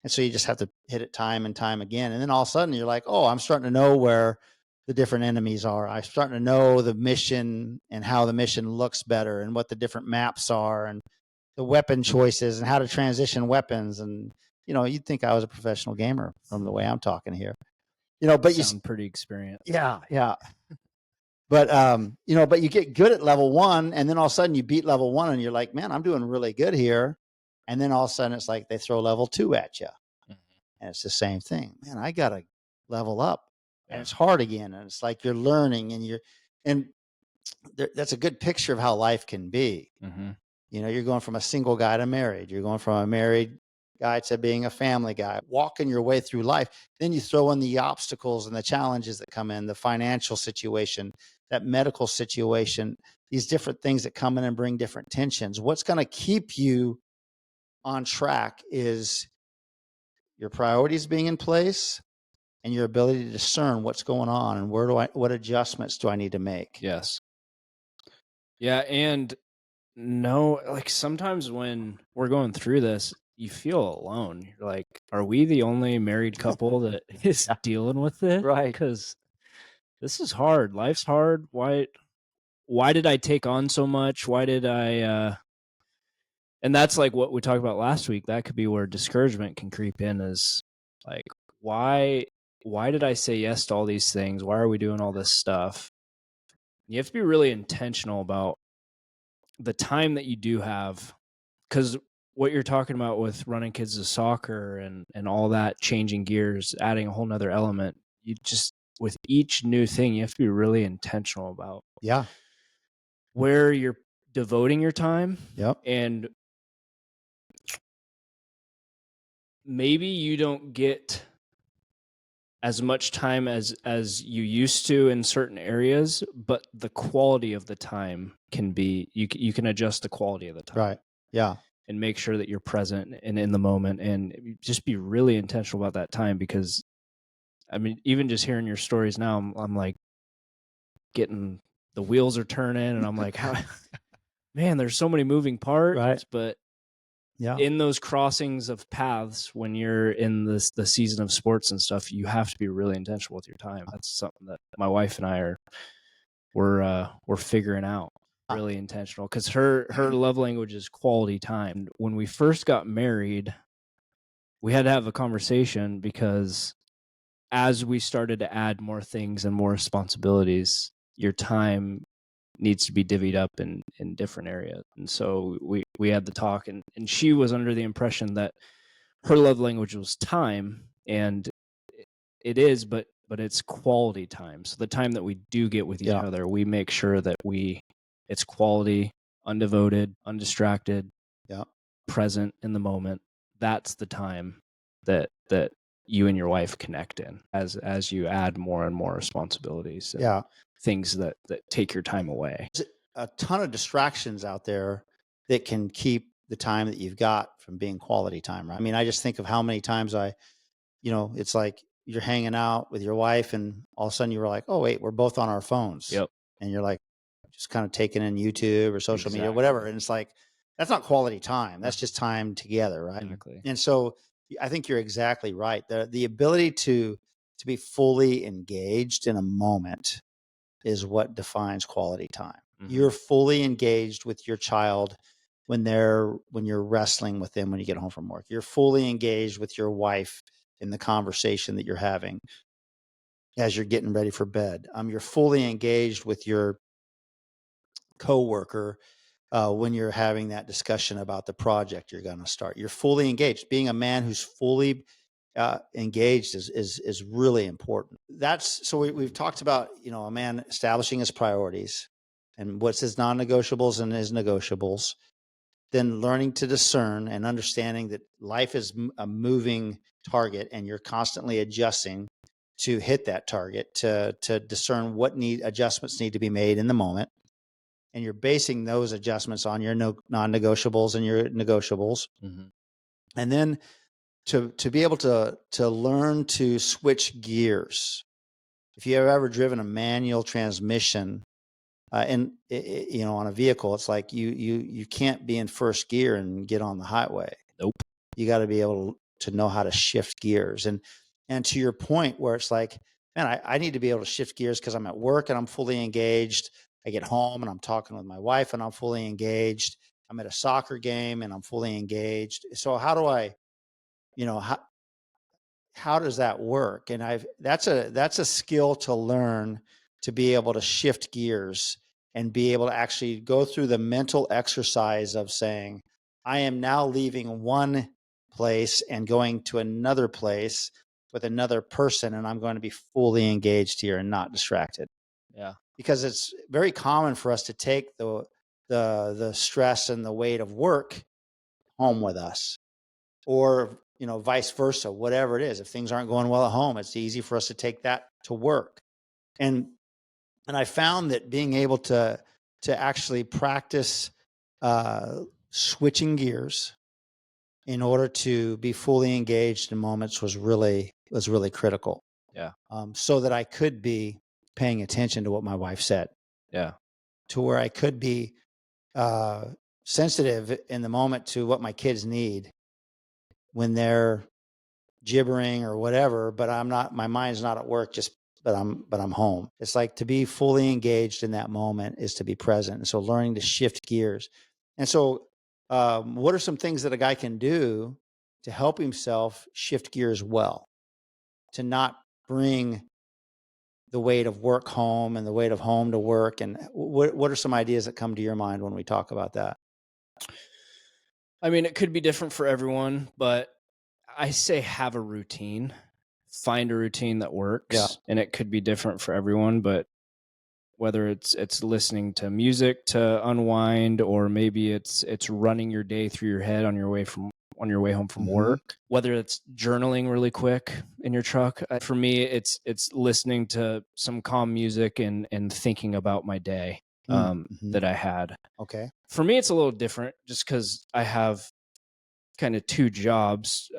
And so you just have to hit it time and time again. And then all of a sudden you're like, oh, I'm starting to know where the different enemies are. I'm starting to know the mission and how the mission looks better, and what the different maps are, and the weapon choices, and how to transition weapons. And, you'd think I was a professional gamer from the way I'm talking here, but you sound pretty experienced. Yeah. Yeah. But, but you get good at level 1, and then all of a sudden you beat level 1 and you're like, man, I'm doing really good here. And then all of a sudden it's like they throw level 2 at you. Mm-hmm. And it's the same thing. Man, I got to level up. Yeah. And it's hard again. And it's like you're learning, and that's a good picture of how life can be. Mm-hmm. You're going from a single guy to married. You're going from a married guy to being a family guy, walking your way through life. Then you throw in the obstacles and the challenges that come in, the financial situation, that medical situation, these different things that come in and bring different tensions. What's going to keep you on track is your priorities being in place, and your ability to discern what's going on, and what adjustments do I need to make? Yes. Yeah. And no, like sometimes when we're going through this, you feel alone. You're like, are we the only married couple that is dealing with this? Right. Because this is hard. Life's hard. Why did I take on so much? Why did I and that's like what we talked about last week. That could be where discouragement can creep in, is like, why did I say yes to all these things? Why are we doing all this stuff? You have to be really intentional about the time that you do have, because what you're talking about with running kids to soccer and all that, changing gears, adding a whole nother element, you just, with each new thing, you have to be really intentional about where you're devoting your time. Yep. And maybe you don't get as much time as you used to in certain areas, but the quality of the time can be, you can adjust the quality of the time. Right. Yeah. And make sure that you're present and in the moment, and just be really intentional about that time. Because I mean, even just hearing your stories now, I'm like, getting, the wheels are turning, and I'm like, how, man, there's so many moving parts. Right. But yeah, in those crossings of paths, when you're in the season of sports and stuff, you have to be really intentional with your time. That's something that my wife and I we're figuring out. Really intentional, because her love language is quality time. When we first got married, we had to have a conversation, because as we started to add more things and more responsibilities, your time needs to be divvied up in different areas. And so we had the talk, and she was under the impression that her love language was time, and it is, but it's quality time. So the time that we do get with each other, we make sure that it's quality, undevoted, undistracted, present in the moment. That's the time that you and your wife connect in, as you add more and more responsibilities. And things that take your time away. There's a ton of distractions out there that can keep the time that you've got from being quality time, right? I mean, I just think of how many times it's like you're hanging out with your wife, and all of a sudden you were like, oh wait, we're both on our phones, Yep. and you're like just kind of taking in YouTube or social media, Exactly. whatever, and it's like that's not quality time. That's Uh-huh. just time together, right? Exactly. And so I think you're exactly right. The ability to be fully engaged in a moment is what defines quality time. You're fully engaged with your child when you're wrestling with them when you get home from work. You're fully engaged with your wife in the conversation that you're having as you're getting ready for bed. You're fully engaged with your coworker when you're having that discussion about the project you're going to start. You're fully engaged. Being a man who's fully engaged is really important. That's so we've talked about, a man establishing his priorities and what's his non-negotiables and his negotiables, then learning to discern and understanding that life is a moving target and you're constantly adjusting to hit that target, to discern what adjustments need to be made in the moment, and you're basing those adjustments on your non-negotiables and your negotiables. And then to be able to learn to switch gears. If you have ever driven a manual transmission and on a vehicle, it's like you can't be in first gear and get on the highway. Nope. You got to be able to know how to shift gears. And to your point where it's like, man, I need to be able to shift gears because I'm at work and I'm fully engaged. I get home and I'm talking with my wife and I'm fully engaged. I'm at a soccer game and I'm fully engaged. So how do I, how does that work? And that's a skill to learn, to be able to shift gears and be able to actually go through the mental exercise of saying, I am now leaving one place and going to another place with another person, and I'm going to be fully engaged here and not distracted. Yeah. Because it's very common for us to take the stress and the weight of work home with us, or vice versa, whatever it is. If things aren't going well at home, it's easy for us to take that to work. And I found that being able to actually practice switching gears in order to be fully engaged in moments was really critical. Yeah. So that I could be paying attention to what my wife said. Yeah. To where I could be sensitive in the moment to what my kids need when they're gibbering or whatever, but my mind's not at work, but I'm home. It's like to be fully engaged in that moment is to be present. And so learning to shift gears. And so what are some things that a guy can do to help himself shift gears well, to not bring the weight of work home and the weight of home to work? And what are some ideas that come to your mind when we talk about that? I mean, it could be different for everyone, but I say have a routine. Find a routine that works. Yeah. And it could be different for everyone, but whether it's listening to music to unwind, or maybe it's running your day through your head on your way home from work, whether it's journaling really quick in your truck. For me, it's listening to some calm music and thinking about my day that I had. Okay. For me, it's a little different just because I have kind of two jobs.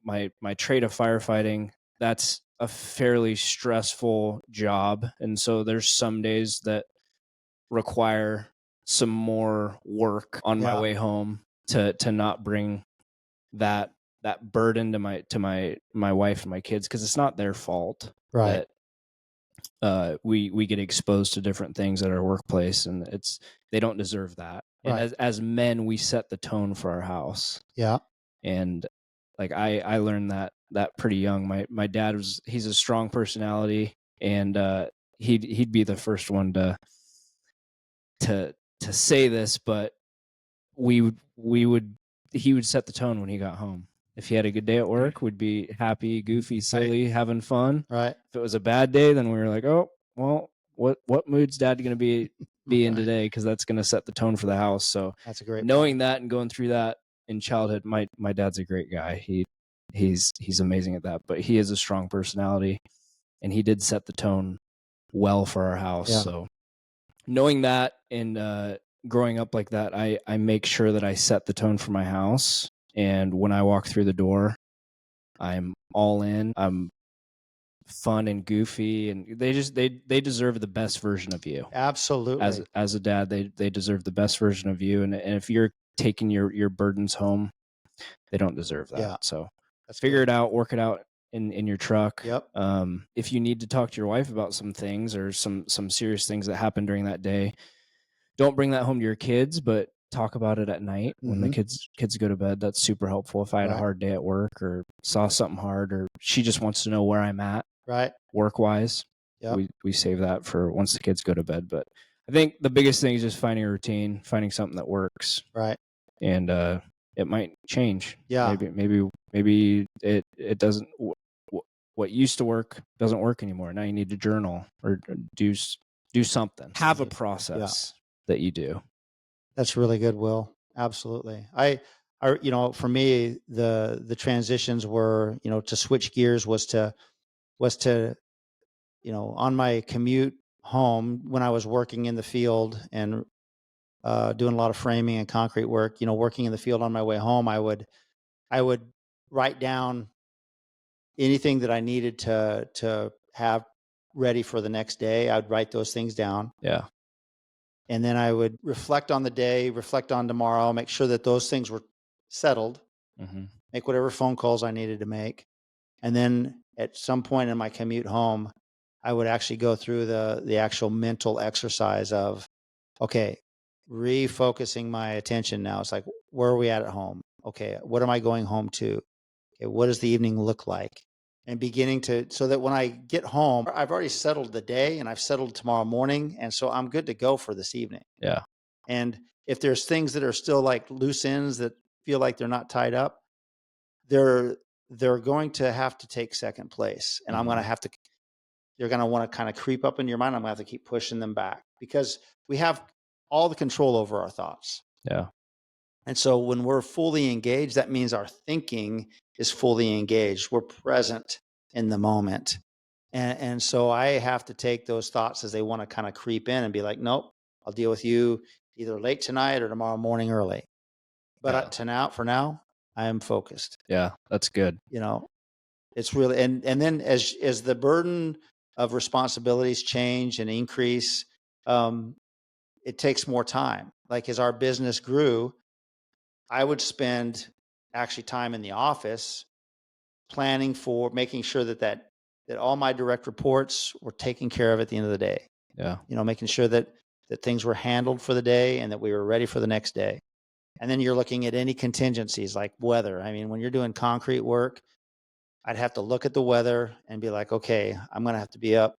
My trade of firefighting, that's a fairly stressful job. And so there's some days that require some more work on my way home to not bring that burden to my wife and my kids, because it's not their fault. Right. That we get exposed to different things at our workplace, and they don't deserve that. Right. And as men, we set the tone for our house. Yeah. And like I learned that pretty young. My dad he's a strong personality, and he'd be the first one to say this, but he would set the tone when he got home. If he had a good day at work, we'd be happy, goofy, silly, having fun. Right. If it was a bad day, then we were like, oh, well, what mood's dad going to be in today? Because that's going to set the tone for the house. So that's a great knowing point. that and going through that in childhood, my dad's a great guy. He's amazing at that, but he is a strong personality, and he did set the tone well for our house. Yeah. So knowing that and growing up like that, I make sure that I set the tone for my house. And when I walk through the door, I'm all in. I'm fun and goofy, and they deserve the best version of you. Absolutely. As a dad, they deserve the best version of you, and if you're taking your burdens home, they don't deserve that. Yeah. So That's figure good. it out, work it out in your truck. Yep. If you need to talk to your wife about some things or some serious things that happened during that day, don't bring that home to your kids, but talk about it at night when the kids go to bed. That's super helpful. If I had a Right. hard day at work or saw something hard, or she just wants to know where I'm at Right. work wise, Yep. we save that for once the kids go to bed. But I think the biggest thing is just finding a routine, finding something that works, Right. and it might change. Yeah. Maybe it doesn't. What used to work doesn't work anymore. Now you need to journal or do something. Have a process that you do. That's really good, Will. Absolutely. For me, the transitions were, to switch gears was to, on my commute home when I was working in the field and doing a lot of framing and concrete work, working in the field on my way home, I would write down anything that I needed to have ready for the next day. I'd write those things down. Yeah. And then I would reflect on the day, reflect on tomorrow, make sure that those things were settled, make whatever phone calls I needed to make. And then at some point in my commute home, I would actually go through the actual mental exercise of, okay, refocusing my attention now. It's like, where are we at home? Okay, what am I going home to? Okay, what does the evening look like? And beginning to, so that when I get home, I've already settled the day and I've settled tomorrow morning. And so I'm good to go for this evening. Yeah. And if there's things that are still like loose ends that feel like they're not tied up, they're going to have to take second place. And I'm going to have to, you're going to want to kind of creep up in your mind. I'm going to have to keep pushing them back because we have all the control over our thoughts. Yeah. And so when we're fully engaged, that means our thinking is fully engaged. We're present in the moment. And so I have to take those thoughts as they want to kind of creep in and be like, nope, I'll deal with you either late tonight or tomorrow morning early. But for now, I am focused. Yeah, that's good. It's really, and then as the burden of responsibilities change and increase, it takes more time. Like as our business grew, I would spend actually time in the office planning for making sure that all my direct reports were taken care of at the end of the day. Yeah. Making sure that things were handled for the day and that we were ready for the next day. And then you're looking at any contingencies like weather. I mean, when you're doing concrete work, I'd have to look at the weather and be like, okay, I'm going to have to be up,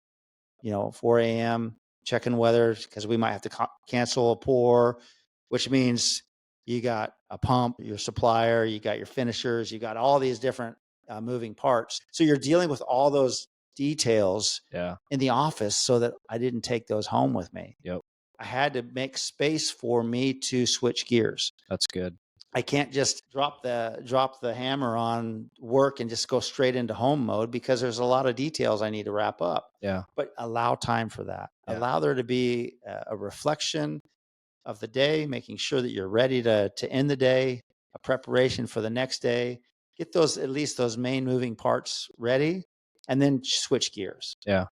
4 a.m. checking weather because we might have to cancel a pour, which means you got a pump, your supplier, you got your finishers, you got all these different moving parts. So you're dealing with all those details in the office so that I didn't take those home with me. Yep. I had to make space for me to switch gears. That's good. I can't just drop the hammer on work and just go straight into home mode because there's a lot of details I need to wrap up. Yeah. But allow time for that. Yeah. Allow there to be a reflection of the day, making sure that you're ready to end the day, a preparation for the next day. Get at least those main moving parts ready, and then switch gears. Yeah.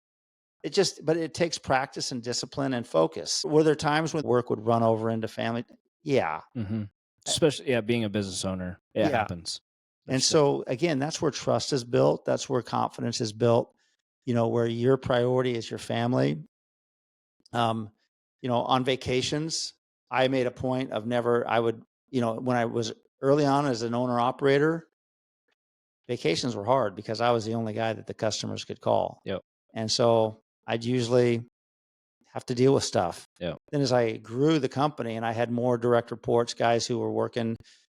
But it takes practice and discipline and focus. Were there times when work would run over into family? Yeah. Especially, being a business owner, it happens. And so again, that's where trust is built. That's where confidence is built, where your priority is your family. On vacations, I made a point of when I was early on as an owner operator, vacations were hard because I was the only guy that the customers could call. Yep. And so I'd usually have to deal with stuff. Yep. Then as I grew the company and I had more direct reports, guys who were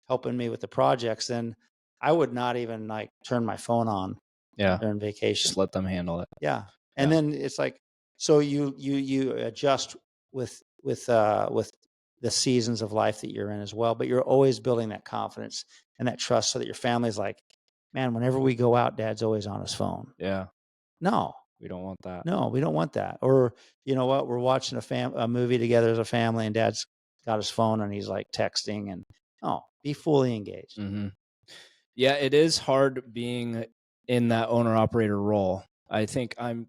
helping me with the projects, then I would not even like turn my phone on during vacation. Just let them handle it. Yeah. And then it's like, so you adjust with the seasons of life that you're in as well, but you're always building that confidence and that trust so that your family's like, man, whenever we go out, dad's always on his phone. Yeah. No, we don't want that. No, we don't want that. Or you know what? We're watching a movie together as a family and dad's got his phone and he's like texting and be fully engaged. Yeah. It is hard being in that owner operator role. I think I'm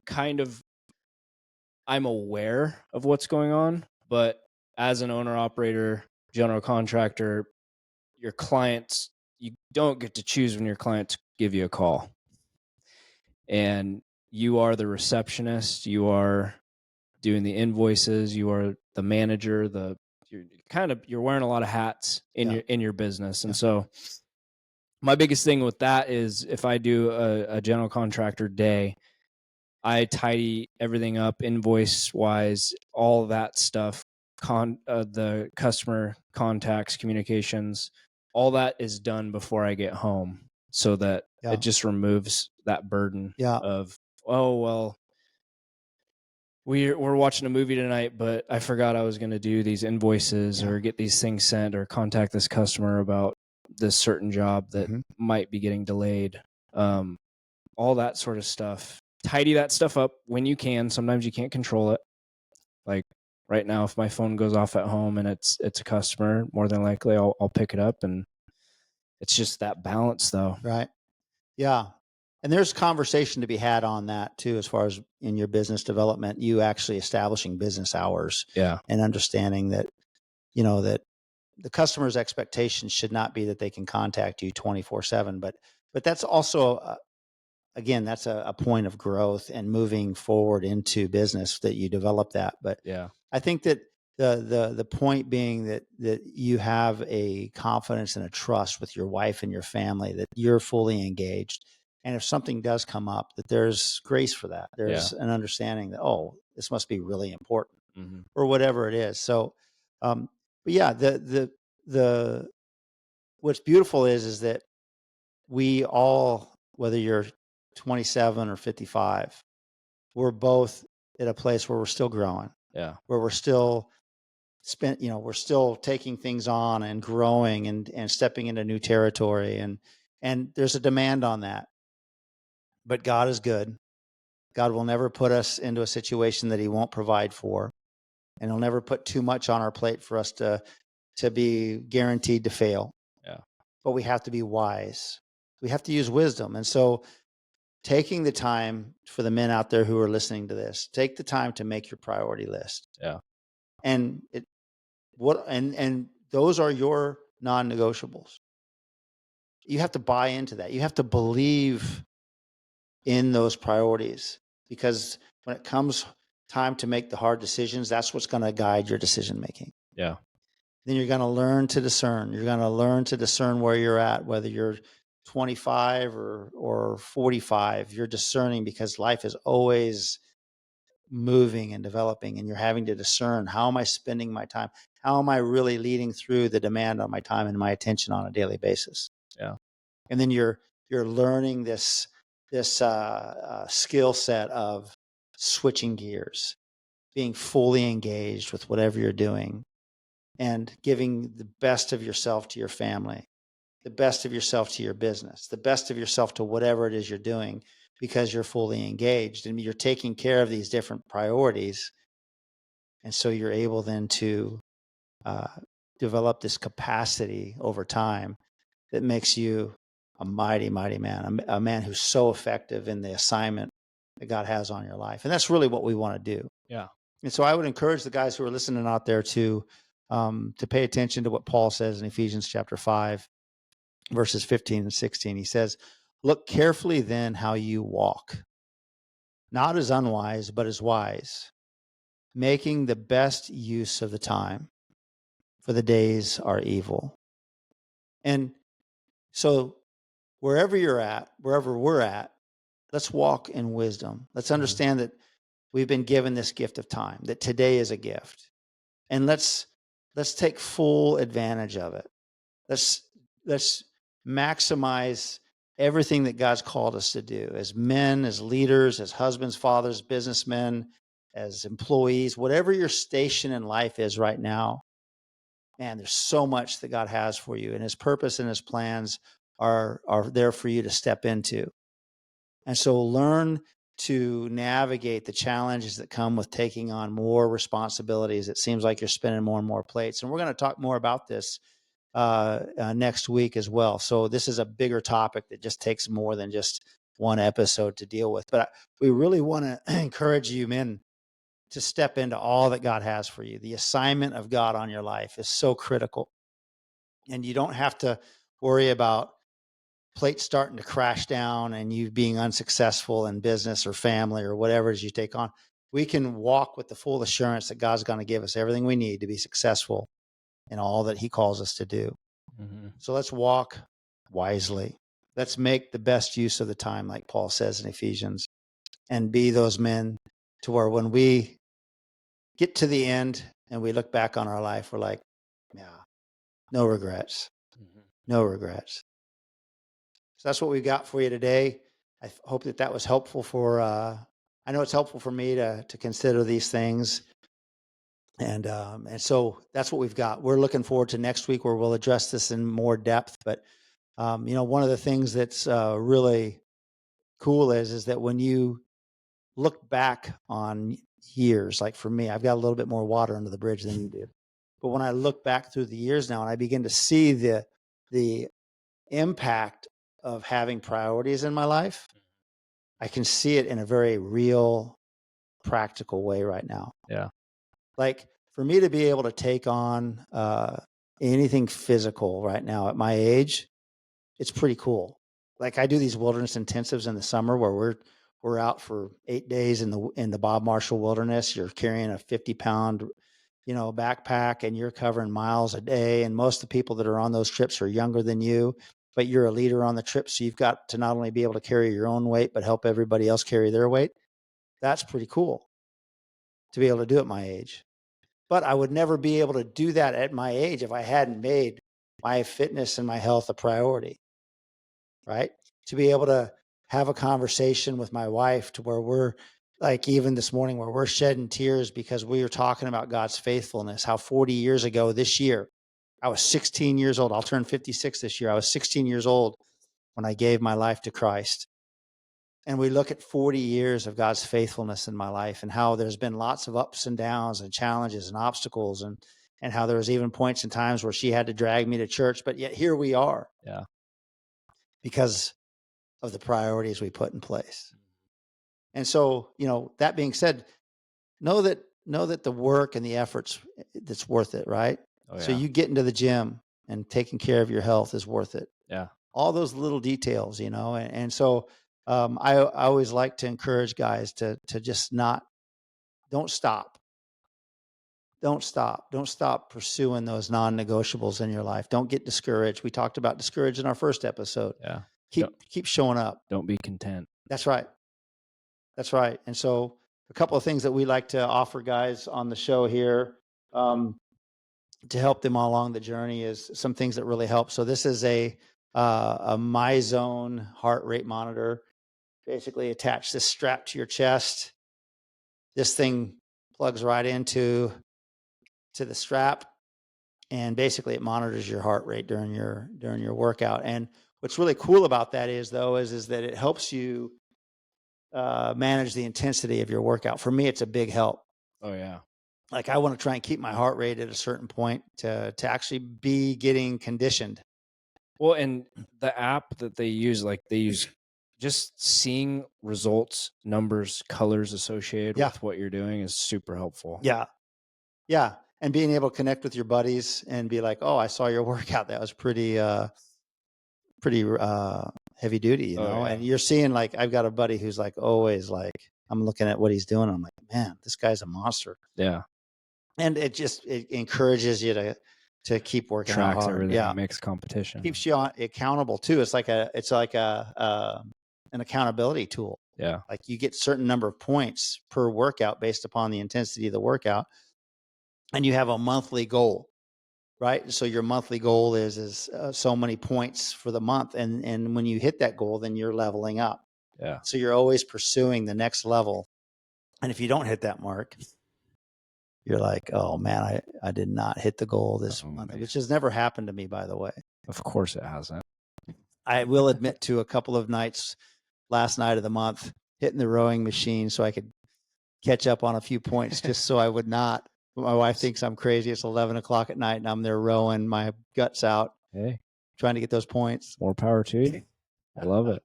aware of what's going on, but as an owner operator, general contractor, your clients, you don't get to choose when your clients give you a call. And you are the receptionist, you are doing the invoices, you are the manager, you're wearing a lot of hats in Yeah. your business. And Yeah. so my biggest thing with that is if I do a general contractor day, I tidy everything up invoice wise, all that stuff, the customer contacts, communications, all that is done before I get home, so that it Yeah. just removes that burden Yeah. of, oh well, we're watching a movie tonight, but I forgot I was going to do these invoices Yeah. or get these things sent or contact this customer about this certain job that Mm-hmm. might be getting delayed. All that sort of stuff. Tidy that stuff up when you can. Sometimes you can't control it. Like right now, if my phone goes off at home and it's a customer, more than likely I'll pick it up, and it's just that balance though. Right. Yeah. And there's conversation to be had on that too, as far as in your business development, you actually establishing business hours Yeah. and understanding that, that the customer's expectations should not be that they can contact you 24/7, but that's also, again, that's a point of growth and moving forward into business that you develop that. But Yeah. I think that the point being that you have a confidence and a trust with your wife and your family, that you're fully engaged. And if something does come up, that there's grace for that. Yeah. There's an understanding that, oh, this must be really important Mm-hmm. or whatever it is. So, but yeah, the what's beautiful is that we all, whether you're 27 or 55, we're both at a place where we're still growing, Yeah. where we're still we're still taking things on and growing and stepping into new territory. And there's a demand on that, but God is good. God will never put us into a situation that he won't provide for. And he'll never put too much on our plate for us to be guaranteed to fail. Yeah. But we have to be wise. We have to use wisdom. And so taking the time, for the men out there who are listening to this, take the time to make your priority list. Yeah. And and those are your non-negotiables. You have to buy into that. You have to believe in those priorities, because when it comes time to make the hard decisions, that's what's going to guide your decision making. Yeah. Then you're going to learn to discern. You're going to learn to discern where you're at, whether you're 25 or 45. You're discerning, because life is always moving and developing, and you're having to discern, how am I spending my time? How am I really leading through the demand on my time and my attention on a daily basis? Yeah. And then you're learning this skill set of switching gears, being fully engaged with whatever you're doing, and giving the best of yourself to your family, the best of yourself to your business, the best of yourself to whatever it is you're doing, because you're fully engaged and you're taking care of these different priorities. And so you're able then to uh, develop this capacity over time that makes you a mighty, mighty man, a man who's so effective in the assignment that God has on your life. And that's really what we want to do. Yeah. And so I would encourage the guys who are listening out there to pay attention to what Paul says in Ephesians chapter 5, verses 15 and 16. He says, "Look carefully then how you walk, not as unwise, but as wise, making the best use of the time, for the days are evil." And so wherever you're at, wherever we're at, let's walk in wisdom. Let's understand that we've been given this gift of time, that today is a gift. And let's take full advantage of it. Let's maximize everything that God's called us to do, as men, as leaders, as husbands, fathers, businessmen, as employees, whatever your station in life is right now. Man, there's so much that God has for you, and his purpose and his plans are there for you to step into. And so learn to navigate the challenges that come with taking on more responsibilities. It seems like you're spinning more and more plates. And we're going to talk more about this next week as well. So this is a bigger topic that just takes more than just one episode to deal with. But we really want to encourage you men to step into all that God has for you. The assignment of God on your life is so critical. And you don't have to worry about plates starting to crash down and you being unsuccessful in business or family or whatever it is you take on. We can walk with the full assurance that God's going to give us everything we need to be successful in all that he calls us to do. Mm-hmm. So let's walk wisely. Let's make the best use of the time, like Paul says in Ephesians, and be those men to where when we get to the end and we look back on our life, we're like, yeah, no regrets, no regrets. So that's what we've got for you today. I hope that was helpful for, I know it's helpful for me to consider these things. And so that's what we've got. We're looking forward to next week where we'll address this in more depth. But, one of the things that's really cool is that when you look back on years, like for me, I've got a little bit more water under the bridge than you do. But when I look back through the years now and I begin to see the impact of having priorities in my life, I can see it in a very real, practical way right now. Yeah. Like for me to be able to take on anything physical right now at my age, it's pretty cool. Like I do these wilderness intensives in the summer where we're out for 8 days in the Bob Marshall Wilderness. You're carrying a 50-pound, backpack and you're covering miles a day. And most of the people that are on those trips are younger than you, but you're a leader on the trip. So you've got to not only be able to carry your own weight, but help everybody else carry their weight. That's pretty cool to be able to do at my age. But I would never be able to do that at my age if I hadn't made my fitness and my health a priority, right? To be able to have a conversation with my wife to where we're like, even this morning where we're shedding tears because we were talking about God's faithfulness, how 40 years ago this year, I was 16 years old. I'll turn 56 this year. I was 16 years old when I gave my life to Christ. And we look at 40 years of God's faithfulness in my life and how there's been lots of ups and downs and challenges and obstacles and how there was even points and times where she had to drag me to church, but yet here we are. Yeah. Because of the priorities we put in place. And so, that being said, know that the work and the efforts, that's worth it, right? Oh, yeah. So you get into the gym and taking care of your health is worth it. Yeah. All those little details, and so I always like to encourage guys to just don't stop. Don't stop pursuing those non-negotiables in your life. Don't get discouraged. We talked about discouraged in our first episode. Yeah. Keep showing up. Don't be content. That's right. That's right. And so a couple of things that we like to offer guys on the show here to help them along the journey is some things that really help. So this is a MyZone heart rate monitor. Basically attach this strap to your chest. This thing plugs right into the strap, and basically it monitors your heart rate during your workout. And what's really cool about that is that it helps you manage the intensity of your workout. For me, it's a big help. Oh yeah. Like I want to try and keep my heart rate at a certain point to actually be getting conditioned. Well, and the app that they use just seeing results, numbers, colors associated with what you're doing is super helpful. Yeah. Yeah. And being able to connect with your buddies and be like, oh, I saw your workout. That was pretty heavy duty, Yeah. And you're seeing, like, I've got a buddy who's like always like, I'm looking at what he's doing. I'm like, man, this guy's a monster. Yeah. And it encourages you to keep working Tracks hard. Everything. Yeah. It makes competition. Keeps you accountable too. It's like an accountability tool. Yeah. Like you get certain number of points per workout based upon the intensity of the workout. And you have a monthly goal, right? So your monthly goal is so many points for the month. And when you hit that goal, then you're leveling up. Yeah. So you're always pursuing the next level. And if you don't hit that mark, you're like, oh man, I did not hit the goal this month, which has never happened to me, by the way. Of course it hasn't. I will admit to a couple of nights, last night of the month, hitting the rowing machine so I could catch up on a few points just so I would not. My wife thinks I'm crazy. It's 11 o'clock at night and I'm there rowing my guts out, Hey, trying to get those points. More power to you. I love it.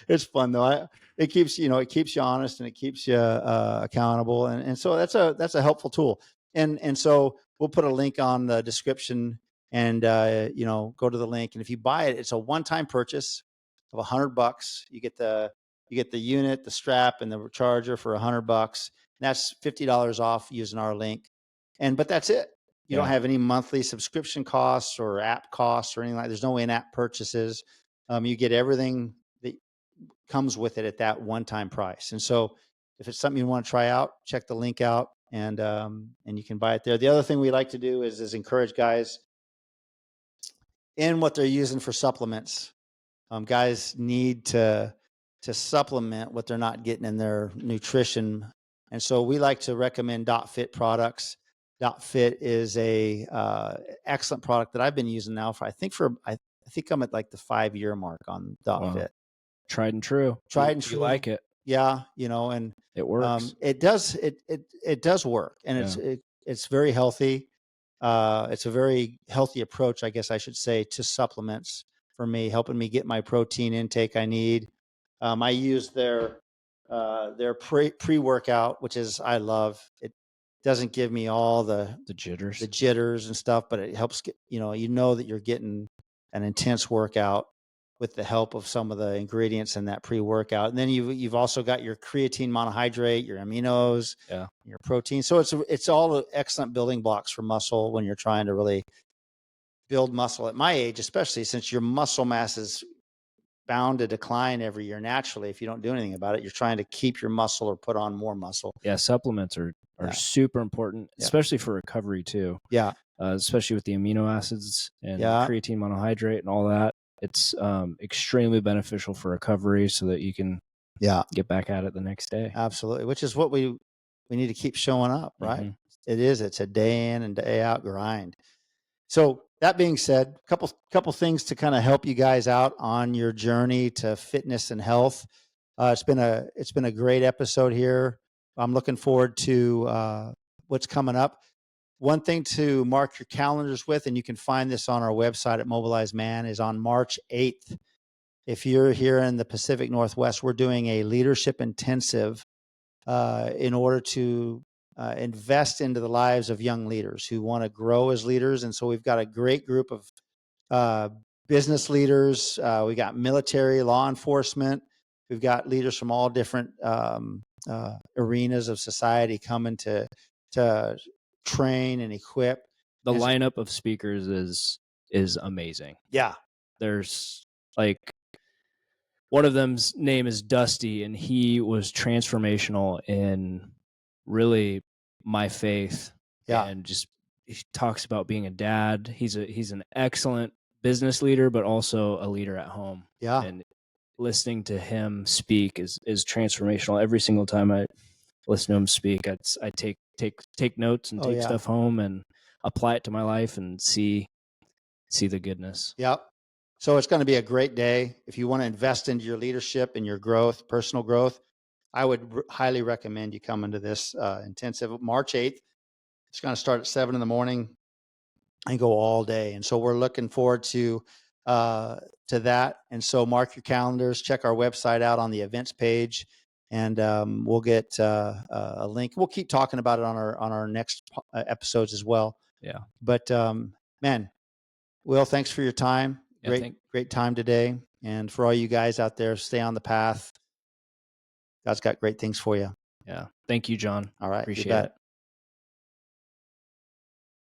It's fun though. It keeps it keeps you honest and it keeps you accountable, and so that's a helpful tool. And so we'll put a link on the description, and go to the link, and if you buy it, it's a one-time purchase of $100. You get the unit, the strap, and the charger for $100. That's $50 off using our link, but that's it. You don't Yeah. have any monthly subscription costs or app costs or anything like. There's no in-app purchases. You get everything that comes with it at that one-time price. And so if it's something you want to try out, check the link out, and you can buy it there. The other thing we like to do is encourage guys in what they're using for supplements. Guys need to supplement what they're not getting in their nutrition. And so we like to recommend Fit products. Fit is a excellent product that I've been using now for, I think I'm at like the 5-year mark on Wow. Fit. Tried and true. Tried and true. You like it? Yeah, and it works. It does work, and it's very healthy. It's a very healthy approach, I guess I should say, to supplements for me, helping me get my protein intake I need. I use their pre-workout, which is I love. It doesn't give me all the jitters and stuff, but it helps get that you're getting an intense workout with the help of some of the ingredients in that pre-workout. And then you've also got your creatine monohydrate, your aminos, your protein. So it's all excellent building blocks for muscle when you're trying to really build muscle at my age, especially since your muscle mass is bound to decline every year naturally. If you don't do anything about it, you're trying to keep your muscle or put on more muscle. Yeah. Supplements are super important, especially for recovery too. Yeah. Especially with the amino acids and creatine monohydrate and all that. It's extremely beneficial for recovery so that you can get back at it the next day. Absolutely. Which is what we need to keep showing up, right? Mm-hmm. It's a day in and day out grind. So that being said, couple things to kind of help you guys out on your journey to fitness and health. It's been a great episode here. I'm looking forward to what's coming up. One thing to mark your calendars with, and you can find this on our website at Mobilize Man, is on March 8th. If you're here in the Pacific Northwest, we're doing a leadership intensive in order to invest into the lives of young leaders who want to grow as leaders. And so we've got a great group of business leaders. We got military, law enforcement. We've got leaders from all different arenas of society coming to train and equip. The lineup of speakers is amazing. Yeah. There's like one of them's name is Dusty, and he was transformational in really my faith. Yeah. And just he talks about being a dad. He's an excellent business leader, but also a leader at home. Yeah. And listening to him speak is transformational. Every single time I listen to him speak, I take notes and take stuff home and apply it to my life and see the goodness. Yep. So it's going to be a great day. If you want to invest into your leadership and your growth, personal growth, I would highly recommend you come into this intensive March 8th. It's going to start at 7 a.m. and go all day. And so we're looking forward to that. And so mark your calendars, check our website out on the events page, and we'll get a link. We'll keep talking about it on our next episodes as well. Yeah. But man, Will, thanks for your time. Great time today. And for all you guys out there, stay on the path. God's got great things for you. Yeah. Thank you, John. All right. Appreciate it.